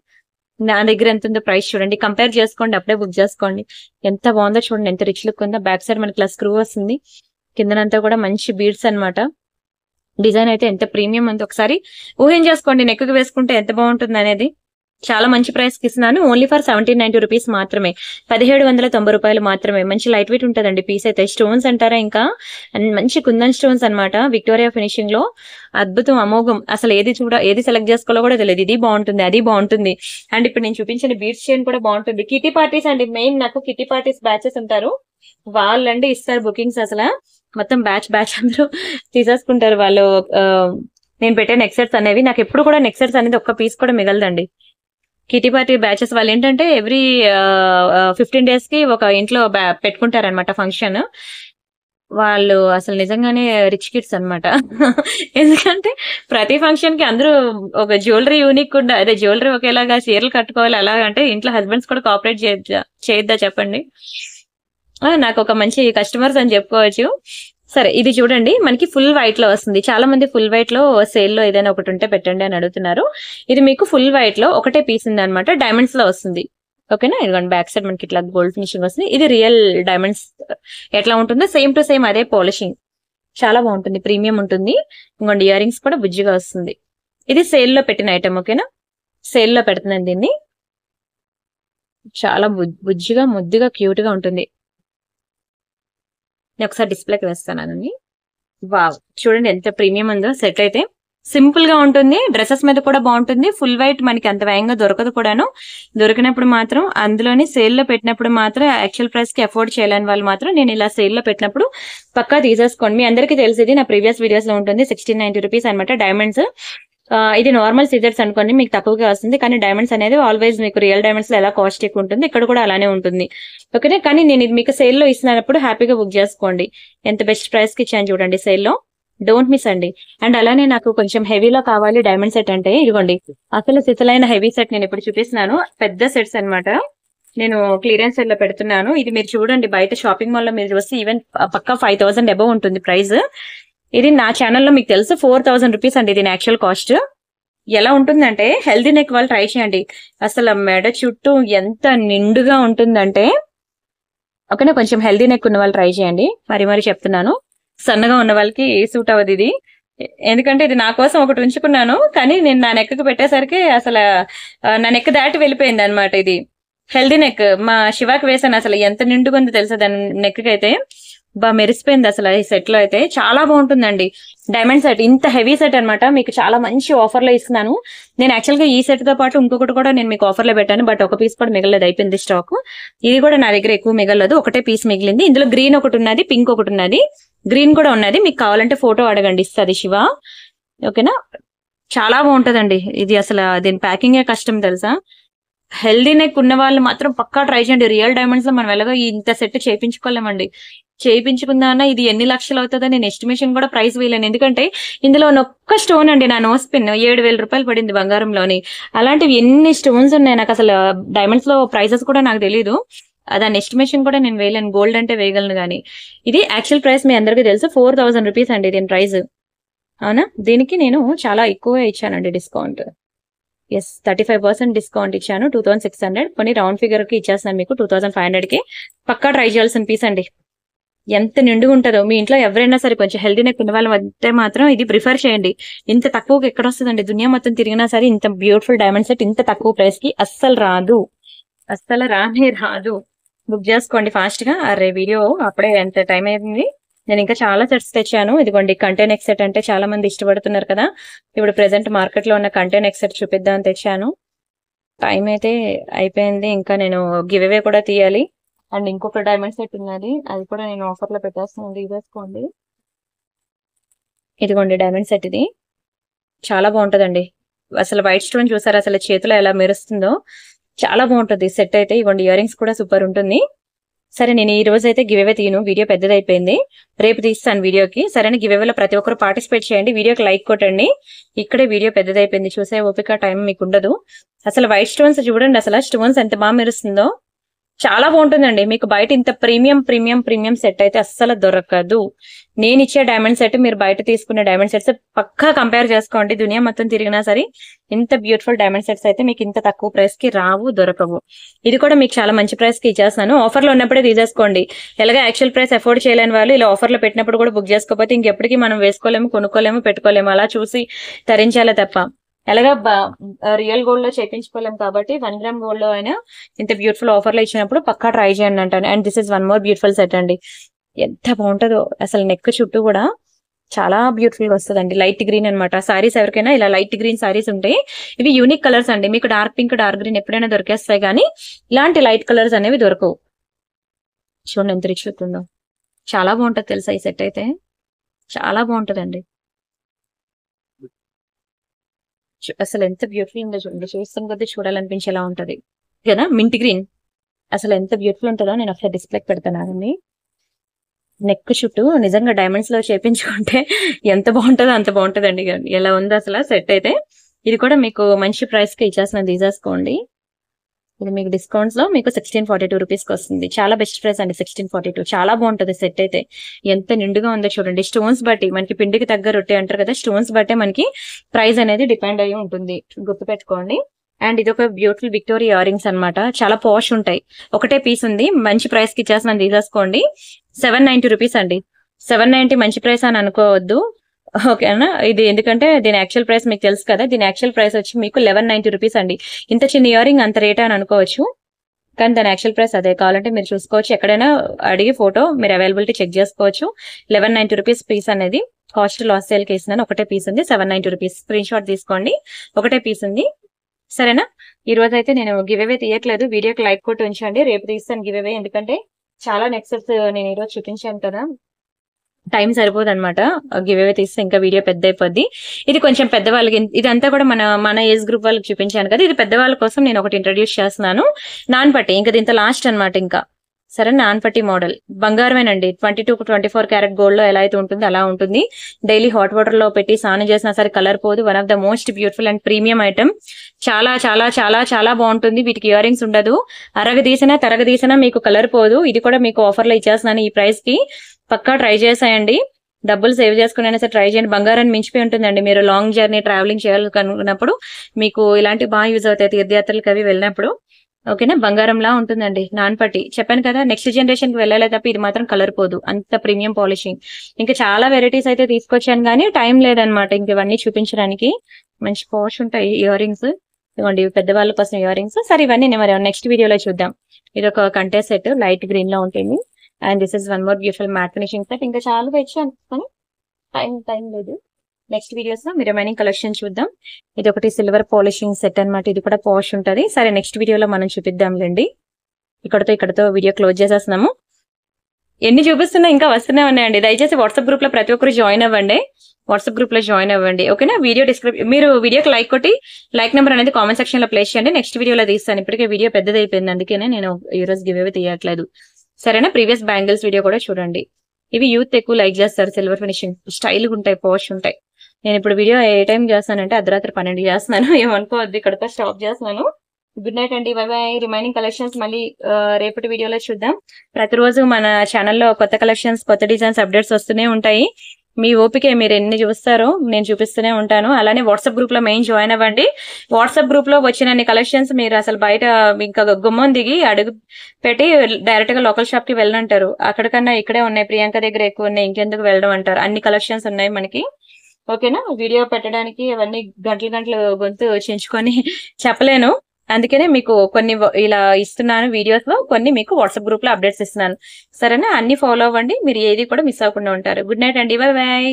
నా దగ్గర ఎంత ఉందో ప్రైస్ చూడండి, కంపేర్ చేసుకోండి, అప్పుడే బుక్ చేసుకోండి. ఎంత బాగుందో చూడండి, ఎంత రిచ్ లుక్ ఉందో. బ్యాక్ సైడ్ మనకి ఇలా స్క్రూ వస్తుంది, కిందనంతా కూడా మంచి బీడ్స్ అన్నమాట. డిజైన్ అయితే ఎంత ప్రీమియం ఉంది, ఒకసారి ఊహించేసుకోండి నెక్ కి వేసుకుంటే ఎంత బాగుంటుంది అనేది. చాలా మంచి ప్రైస్ కి ఇస్తున్నాను, ఓన్లీ ఫర్ 1790 రూపీస్ మాత్రమే, 1790 రూపాయలు మాత్రమే. మంచి లైట్ వెయిట్ ఉంటుందండి పీస్ అయితే. స్టోన్స్ అంటారా ఇంకా, అండ్ మంచి కుందన్ స్టోన్స్ అన్నమాట, విక్టోరియా ఫినిషింగ్ లో. అద్భుతం, అమోఘం. అసలు ఏది సెలెక్ట్ చేసుకోవాలో కూడా తెలియదు. ఇది బాగుంటుంది, అది బాగుంటుంది. అండ్ ఇప్పుడు నేను చూపించిన బీడ్స్ చైన్ కూడా బాగుంటుంది. కిటీ పార్టీస్ అండి, మెయిన్ నాకు కిటీ పార్టీస్ బ్యాచెస్ ఉంటారు, వాళ్ళండి ఇస్తారు బుకింగ్స్. అసలు మొత్తం బ్యాచ్ అందరూ తీసేసుకుంటారు వాళ్ళు. ఆ, నేను పెట్టే నెక్ సెట్స్ అనేవి, నాకు ఎప్పుడు కూడా నెక్ సెట్స్ అనేది ఒక్క పీస్ కూడా మిగలదండి. కిటీ పార్టీ బ్యాచెస్ వాళ్ళు ఏంటంటే ఎవ్రీ 15 days కి ఒక ఇంట్లో పెట్టుకుంటారనమాట ఫంక్షన్. వాళ్ళు అసలు నిజంగానే రిచ్ కిడ్స్ అన్నమాట. ఎందుకంటే ప్రతి ఫంక్షన్ కి అందరూ ఒక జ్యువెలరీ యూనిక్ ఉండ, అదే జ్యువెలరీ ఒకేలాగా చీరలు కట్టుకోవాలి అలాగంటే ఇంట్లో హస్బెండ్స్ కూడా కోఆపరేట్ చేయొద్దా చెప్పండి? నాకు ఒక మంచి కస్టమర్స్ అని చెప్పుకోవచ్చు. సరే, ఇది చూడండి, మనకి ఫుల్ వైట్ లో వస్తుంది. చాలా మంది ఫుల్ వైట్ లో సేల్ లో ఏదైనా ఒకటి ఉంటే పెట్టండి అని అడుగుతున్నారు. ఇది మీకు ఫుల్ వైట్ లో ఒకటే పీస్ ఉంది అనమాట, డైమండ్స్ లో వస్తుంది. ఓకేనా? ఇదిగోండి, బ్యాక్ సైడ్ మనకి ఇట్లా గోల్డ్ ఫినిషింగ్ వస్తుంది. ఇది రియల్ డైమండ్స్ ఎట్లా ఉంటుందో సేమ్ టు సేమ్ అదే పాలిషింగ్, చాలా బాగుంటుంది, ప్రీమియం ఉంటుంది. ఇంకోండి, ఇయర్ రింగ్స్ కూడా బుజ్జిగా వస్తుంది. ఇది సేల్ లో పెట్టిన ఐటమ్. ఓకేనా? సేల్ లో పెడుతున్నాను దీన్ని. చాలా బుజ్జిగా, ముద్దుగా, క్యూట్ గా ఉంటుంది. నేను ఒకసారి డిస్ప్లేకి వేస్తానండి. వావ్, చూడండి ఎంత ప్రీమియం ఉందో. సెట్ అయితే సింపుల్ గా ఉంటుంది, డ్రెస్సెస్ మీద కూడా బాగుంటుంది. ఫుల్ వైట్ మనకి అంత వేగంగా దొరకదు కూడాను. దొరికినప్పుడు మాత్రం, అందులోని సేల్ లో పెట్టినప్పుడు మాత్రం, యాక్చువల్ ప్రైస్ కి అఫోర్డ్ చేయలేని వాళ్ళు మాత్రం నేను ఇలా సేల్ లో పెట్టినప్పుడు పక్కా తీసేసుకోండి. మీ అందరికీ తెలిసింది, నా ప్రీవియస్ వీడియోస్ లో ఉంటుంది. 1690 రూపీస్ అనమాట డైమండ్స్. ఇది నార్మల్ సీజర్స్ అనుకోండి, మీకు తక్కువగా వస్తుంది. కానీ డైమండ్స్ అనేది ఆల్వేస్ మీకు రియల్ డైమండ్స్ లో ఎలా కాస్ట్ ఎక్కువ ఉంటుంది, ఇక్కడ కూడా అలానే ఉంటుంది. ఓకేనా? కానీ నేను ఇది మీకు సేల్ లో ఇస్తున్నప్పుడు హ్యాపీగా బుక్ చేసుకోండి. ఎంత బెస్ట్ ప్రైస్ కి ఇచ్చాను చూడండి సేల్ లో, డోంట్ మిస్ అండి. అండ్ అలానే నాకు కొంచెం హెవీలో కావాలి డైమండ్ సెట్ అంటే, ఇదిగోండి అసలు సిసలైన హెవీ సెట్ నేను ఇప్పుడు చూపిస్తున్నాను. పెద్ద సెట్స్ అన్నమాట, నేను క్లియరెన్స్ సెల్ లో పెడుతున్నాను. ఇది మీరు చూడండి, బయట షాపింగ్ మాల్ లో మీరు చూస్తే ఈవెన్ పక్కా 5000 అబౌవ్ ఉంటుంది ప్రైస్. ఇది నా ఛానల్లో మీకు తెలుసు 4000 రూపీస్ అండి దీని యాక్చువల్ కాస్ట్. ఎలా ఉంటుందంటే, హెల్దీ నెక్ వాళ్ళు ట్రై చేయండి. అసలు మెడ చుట్టూ ఎంత నిండుగా ఉంటుందంటే, ఓకేనా? కొంచెం హెల్దీ నెక్ ఉన్న వాళ్ళు ట్రై చేయండి. మరి చెప్తున్నాను, సన్నగా ఉన్న వాళ్ళకి సూట్ అవ్వదు ఇది. ఎందుకంటే ఇది నా కోసం ఒకటి ఉంచుకున్నాను, కానీ నేను నా నెక్ కి పెట్టేసరికి అసలు నా నెక్ దాటి వెళ్ళిపోయింది అనమాట. ఇది హెల్దీ నెక్ మా శివాకి వేసాను. అసలు ఎంత నిండుగా ఉందో తెలుసా దాని నెక్ కి అయితే, బాగా మెరిసిపోయింది అసలు. ఈ సెట్ లో అయితే చాలా బాగుంటుందండి. డైమండ్ సెట్, ఇంత హెవీ సెట్ అనమాట, మీకు చాలా మంచి ఆఫర్ లో ఇస్తున్నాను. నేను యాక్చువల్ గా ఈ సెట్ తో పాటు ఇంకొకటి కూడా నేను మీకు ఆఫర్ లో పెట్టాను, బట్ ఒక పీస్ కూడా మిగలలేదు, అయిపోయింది స్టాక్. ఇది కూడా నా దగ్గర ఎక్కువ మిగలదు, ఒకటే పీస్ మిగిలింది. ఇందులో గ్రీన్ ఒకటి ఉన్నది, పింక్ ఒకటి ఉన్నది, గ్రీన్ కూడా ఉన్నది. మీకు కావాలంటే ఫోటో అడగండి, ఇస్తుంది శివ. ఓకేనా? చాలా బాగుంటదండి ఇది. అసలు దీని ప్యాకింగే కష్టం తెలుసా. హెల్దీ నెక్ ఉన్న వాళ్ళు మాత్రం పక్కా ట్రై చేయండి. రియల్ డైమండ్స్ లో మనం ఎలాగో ఇంత సెట్ చేయించుకోలేమండి. చేయించుకుందామన్నా ఇది ఎన్ని లక్షలు అవుతుందో నేను ఎస్టిమేషన్ కూడా ప్రైస్ వేయలేను. ఎందుకంటే ఇందులో ఒక్క స్టోన్ అండి, నా నోస్ పిన్ 7000 రూపాయలు పడింది బంగారంలోని. అలాంటివి ఎన్ని స్టోన్స్ ఉన్నాయి, నాకు అసలు డైమండ్స్ లో ప్రైసెస్ కూడా నాకు తెలీదు. దాని ఎస్టిమేషన్ కూడా నేను వేయలేను. గోల్డ్ అంటే వేయగలను కానీ, ఇది యాక్చువల్ ప్రైస్ మీ అందరికీ తెలుసు 4000 రూపీస్ అండి దీని ప్రైస్. అవునా? దీనికి నేను చాలా ఎక్కువ ఇచ్చానండి డిస్కౌంట్. ఎస్, 35% డిస్కౌంట్ ఇచ్చాను. 2600, కొన్ని రౌండ్ ఫిగర్ కి ఇచ్చేస్తున్నాను మీకు 2500 కి. పక్కా ట్రై చేయాల్సిన పీస్ అండి. ఎంత నిండుగా ఉంటుందో. మీ ఇంట్లో ఎవరైనా సరే కొంచెం హెల్దీ నెక్ ఉన్న వాళ్ళు అయితే మాత్రం ఇది ప్రిఫర్ చేయండి. ఇంత తక్కువకి ఎక్కడ వస్తుందండి, దునియా మొత్తం తిరిగినా సరే ఇంత బ్యూటిఫుల్ డైమండ్ సెట్ ఇంత తక్కువ ప్రైస్ కి అస్సలు రాదు, అస్సలు రాదు. బుక్ చేసుకోండి ఫాస్ట్ గా. అరే వీడియో అప్పుడే ఎంత టైం అయింది. నేను ఇంకా చాలా సెట్స్ తెచ్చాను. ఇదిగోండి, కంటే నెక్ సెట్ అంటే చాలా మంది ఇష్టపడుతున్నారు కదా. ఇప్పుడు ప్రెసెంట్ మార్కెట్ లో ఉన్న కంటే నెక్ సెట్ చూపిద్దామని తెచ్చాను. టైం అయితే అయిపోయింది, ఇంకా నేను గివ్ అవే కూడా తీయాలి. అండ్ ఇంకొక డైమండ్ సెట్ ఉన్నది, అది కూడా నేను ఆఫర్ లో పెట్టేస్తాను, తీసేసుకోండి. ఇదిగోండి డైమండ్ సెట్, ఇది చాలా బాగుంటదండి. అసలు వైట్ స్టోన్ చూసారు అసలు చేతిలో ఎలా మెరుస్తుందో. చాలా బాగుంటుంది సెట్ అయితే. ఇవ్వండి ఇయర్ రింగ్స్ కూడా సూపర్ ఉంటుంది. సరే నేను ఈ రోజు అయితే గివ్ అవే తీయను, వీడియో పెద్దదైపోయింది, రేపు తీస్తాను వీడియోకి. సరే గివ్ అవేలో ప్రతి ఒక్కరు పార్టిసిపేట్ చేయండి, వీడియోకి లైక్ కొట్టండి. ఇక్కడే వీడియో పెద్దదైపోయింది, చూసే ఓపిక టైం మీకు ఉండదు. అసలు వైట్ స్టోన్స్ చూడండి, అసలు స్టోన్స్ ఎంత బాగా మెరుస్తుందో, చాలా బాగుంటుందండి. మీకు బయట ఇంత ప్రీమియం సెట్ అయితే అస్సలు దొరకదు. నేను ఇచ్చే డైమండ్ సెట్ మీరు బయట తీసుకునే డైమండ్ సెట్స్ పక్కా కంపేర్ చేసుకోండి. దునియా మొత్తం తిరిగినా సరే ఇంత బ్యూటిఫుల్ డైమండ్ సెట్స్ అయితే మీకు ఇంత తక్కువ ప్రైస్ కి రావు, దొరకవు. ఇది కూడా మీకు చాలా మంచి ప్రైస్ కి ఇచ్చేస్తాను. ఆఫర్ లో ఉన్నప్పుడే తీసేసుకోండి. ఎలాగ యాక్చువల్ ప్రైస్ అఫోర్డ్ చేయలేని వాళ్ళు ఇలా ఆఫర్ లో పెట్టినప్పుడు కూడా బుక్ చేసుకోకపోతే ఇంకెప్పటికీ మనం వేసుకోలేము, కొనుక్కోలేము, పెట్టుకోలేము. అలా చూసి తరించాలే తప్ప ఎలాగా రియల్ గోల్డ్ లో చేయించుకోలేము. కాబట్టి 1 గ్రామ్ గోల్డ్ లో అయినా ఇంత బ్యూటిఫుల్ ఆఫర్ లో ఇచ్చినప్పుడు పక్కా ట్రై చేయండి అంటాను. And this is one more beautiful set అండి. ఎంత బాగుంటుందో అసలు, నెక్ చుట్టూ కూడా చాలా బ్యూటిఫుల్ గా వస్తుందండి. లైట్ గ్రీన్ అనమాట. సారీస్ ఎవరికైనా ఇలా లైట్ గ్రీన్ సారీస్ ఉంటాయి. ఇవి యూనిక్ కలర్స్ అండి. మీకు డార్క్ పింక్, డార్క్ గ్రీన్ ఎప్పుడైనా దొరికేస్తాయి, కానీ ఇలాంటి లైట్ కలర్స్ అనేవి దొరకవు. చూడండి ఎంత రిచ్ ఉందో, చాలా బాగుంటది తెలుసా ఈ సెట్ అయితే, చాలా బాగుంటదండి. అసలు ఎంత బ్యూటిఫుల్ ఉందో చూడండి, చూస్తున్న కొద్దీ చూడాలనిపించేలా ఉంటది కదా. మింట్ గ్రీన్ అసలు ఎంత బ్యూటిఫుల్ ఉంటుందో నేను ఒకసారి డిస్ప్లేకి పెడతానండి. నెక్ చుట్టూ నిజంగా డైమండ్స్ లో చేపించుకుంటే ఎంత బాగుంటుందో అంత బాగుంటదండి. ఎలా ఉందో అసలు సెట్ అయితే. ఇది కూడా మీకు మంచి ప్రైస్ కి ఇచ్చేస్తున్నాను, తీసేసుకోండి. ఇది మీకు డిస్కౌంట్స్ లో మీకు 1642 రూపీస్ కి వస్తుంది. చాలా బెస్ట్ ప్రైస్ అండి 1642. చాలా బాగుంటది సెట్ అయితే. ఎంత నిండుగా ఉందో చూడండి. స్టోన్స్ బట్టి మనకి పిండికి తగ్గ రొట్టె అంటారు కదా, స్టోన్స్ బట్టే మనకి ప్రైస్ అనేది డిపెండ్ అయ్యి ఉంటుంది, గుర్తుపెట్టుకోండి. అండ్ ఇది ఒక బ్యూటిఫుల్ విక్టోరియా ఇయర్ రింగ్స్ అనమాట. చాలా పాష్ ఉంటాయి. ఒకటే పీస్ ఉంది, మంచి ప్రైస్ కి ఇచ్చేస్తున్నాను, తీసేసుకోండి. 790 రూపీస్ అండి. 790 మంచి ప్రైస్ అని అనుకోవద్దు, ఓకేనా. ఇది ఎందుకంటే దీని యాక్చువల్ ప్రైస్ మీకు తెలుసు కదా, దీని యాక్చువల్ ప్రైస్ వచ్చి మీకు 1190 రూపీస్ అండి. ఇంత చిన్న ఇయర్ రింగ్ అంత రేట్ అని అనుకోవచ్చు, కానీ దాని యాక్చువల్ ప్రైస్ అదే. కావాలంటే మీరు చూసుకోవచ్చు, ఎక్కడైనా అడిగి ఫోటో మీరు అవైలబిలిటీ చెక్ చేసుకోవచ్చు. 1190 రూపీస్ పీస్ అనేది కాస్ట్ లాస్ సేల్ కి ఇస్తున్నాను. ఒకటే పీస్ ఉంది, 790 రూపీస్. స్క్రీన్ షాట్ తీసుకోండి, ఒకటే పీస్ ఉంది, సరేనా. ఈ రోజు అయితే నేను గివ్ అవే తీయట్లేదు, వీడియోకి లైక్ కొట్టి ఉంచండి, రేపు తీస్తాను గివ్ అవే. ఎందుకంటే చాలా నెక్స్ట్ నేను ఈరోజు చూపించాను కదా, టైం సరిపోదు అనమాట. గివ్ అవే తీస్తే ఇంకా వీడియో పెద్ద అయిపోద్ది. ఇది కొంచెం పెద్దవాళ్ళకి, ఇదంతా కూడా మన ఏజ్ గ్రూప్ వాళ్ళకి చూపించాను కదా, ఇది పెద్దవాళ్ళ కోసం నేను ఒకటి ఇంట్రడ్యూస్ చేస్తున్నాను. నాన్పట్టి, ఇంకా దీంతో లాస్ట్ అనమాట ఇంకా. సరే, నాన్పట్టి మోడల్ బంగారమేనండి. 22 to 24 క్యారెట్ గోల్డ్ లో ఎలా అయితే ఉంటుందో అలా ఉంటుంది. డైలీ హాట్ వాటర్ లో పెట్టి స్నానం చేసినా సరే కలర్ పోదు. One of the most beautiful and premium item. చాలా చాలా చాలా చాలా బాగుంటుంది. వీటికి ఇయర్ రింగ్స్ ఉండదు, తరగదీసినా మీకు కలర్ పోదు. ఇది కూడా మీకు ఆఫర్ లో ఇచ్చేస్తున్నాను ఈ ప్రైస్ కి. పక్కా ట్రై చేసేయండి, డబ్బులు సేవ్ చేసుకునే సరే ట్రై చేయండి. బంగారాన్ని మించిపోయి ఉంటుందండి. మీరు లాంగ్ జర్నీ ట్రావెలింగ్ చేయాలనుకున్నప్పుడు మీకు ఇలాంటి బాగా యూజ్ అవుతాయి, తీర్థయాత్రలకు అవి వెళ్ళినప్పుడు. ఓకేనా, బంగారంలా ఉంటుందండి నాన్పట్టి. చెప్పాను కదా, నెక్స్ట్ జనరేషన్ కి వెళ్ళాలి తప్ప ఇది మాత్రం కలర్ పోదు, అంత ప్రీమియం పాలిషింగ్. ఇంకా చాలా వెరైటీస్ అయితే తీసుకొచ్చాను, కానీ టైం లేదనమాట ఇంక ఇవన్నీ చూపించడానికి. మంచి పాష్ ఉంటాయి ఇయర్ రింగ్స్, ఇవ్వండి పెద్దవాళ్ళ కోసం ఇయర్ రింగ్స్. సరే, ఇవన్నీ నేను మరి నెక్స్ట్ వీడియోలో చూద్దాం. ఇది ఒక కంటే సెట్, లైట్ గ్రీన్ లో ఉంటుంది. And this is one more beautiful matte finishing set. ఇంకా చాలా వచ్చాను కానీ టైం లేదు. నెక్స్ట్ వీడియోస్ లో మీరు రిమైనింగ్ కలెక్షన్ చూద్దాం. ఇది ఒకటి సిల్వర్ పాలిషింగ్ సెట్ అనమాట, ఇది కూడా పాష్ ఉంటుంది. సరే, నెక్స్ట్ వీడియోలో మనం చూపిద్దాంలేండి. ఇక్కడతో వీడియో క్లోజ్ చేసేస్తున్నాము. ఎన్ని చూపిస్తున్నా ఇంకా వస్తూనే ఉన్నాయండి. దయచేసి వాట్సాప్ గ్రూప్ లో ప్రతి ఒక్కరు జాయిన్ అవ్వండి, వాట్సాప్ గ్రూప్ లో జాయిన్ అవ్వండి, ఓకేనా. మీరు వీడియోకి లైక్ కొట్టి లైక్ నెంబర్ అనేది కామెంట్ సెక్షన్ లో ప్లేస్ చేయండి. నెక్స్ట్ వీడియోలో తీస్తాను. ఇప్పటికే వీడియో పెద్దది అయిపోయింది, అందుకనే నేను ఈ రోజు గివ్ అవే తీయట్లేదు, సరేనా. ప్రీవియస్ బ్యాంగిల్స్ వీడియో కూడా చూడండి. ఇవి యూత్ ఎక్కువ లైక్ చేస్తారు, సిల్వర్ ఫినిషింగ్ స్టైల్ ఉంటాయి, పాష్ ఉంటాయి. నేను ఇప్పుడు వీడియో ఏ టైం చేస్తానంటే అర్ధరాత్రి 12 చేస్తున్నాను, ఏమనుకోవద్దు. ఇక్కడతో స్టాప్ చేస్తున్నాను. గుడ్ నైట్ అండి, బై బై. రిమైనింగ్ కలెక్షన్స్ మళ్ళీ రేపటి వీడియోలో చూద్దాం. ప్రతిరోజు మన ఛానల్లో కొత్త కలెక్షన్స్, కొత్త డిజైన్స్ అప్డేట్స్ వస్తూనే ఉంటాయి. మీ ఓపికే, మీరు ఎన్ని చూస్తారో నేను చూపిస్తూనే ఉంటాను. అలానే వాట్సాప్ గ్రూప్ లో మెయిన్ జాయిన్ అవ్వండి. వాట్సాప్ గ్రూప్ లో వచ్చిన కలెక్షన్స్ మీరు అసలు బయట ఇంకా గుమ్మం దిగి అడుగు పెట్టి డైరెక్ట్ గా లోకల్ షాప్ కి వెళ్ళంటారు. అక్కడికన్నా ఇక్కడే ఉన్నాయి, ప్రియాంక దగ్గర ఎక్కువ ఉన్నాయి, ఇంకెందుకు వెళ్ళడం అంటారు. అన్ని కలెక్షన్స్ ఉన్నాయి మనకి, ఓకేనా. వీడియో పెట్టడానికి అవన్నీ గంటలు గొంతు చించుకొని చెప్పలేను, అందుకనే మీకు కొన్ని ఇలా ఇస్తున్నాను వీడియోస్ లో, కొన్ని మీకు వాట్సాప్ గ్రూప్ లో అప్డేట్స్ ఇస్తున్నాను, సరేనా. అన్ని ఫాలో అవ్వండి, మీరు ఏది కూడా మిస్ అవ్వకుండా ఉంటారు. గుడ్ నైట్ అండి, బై బై.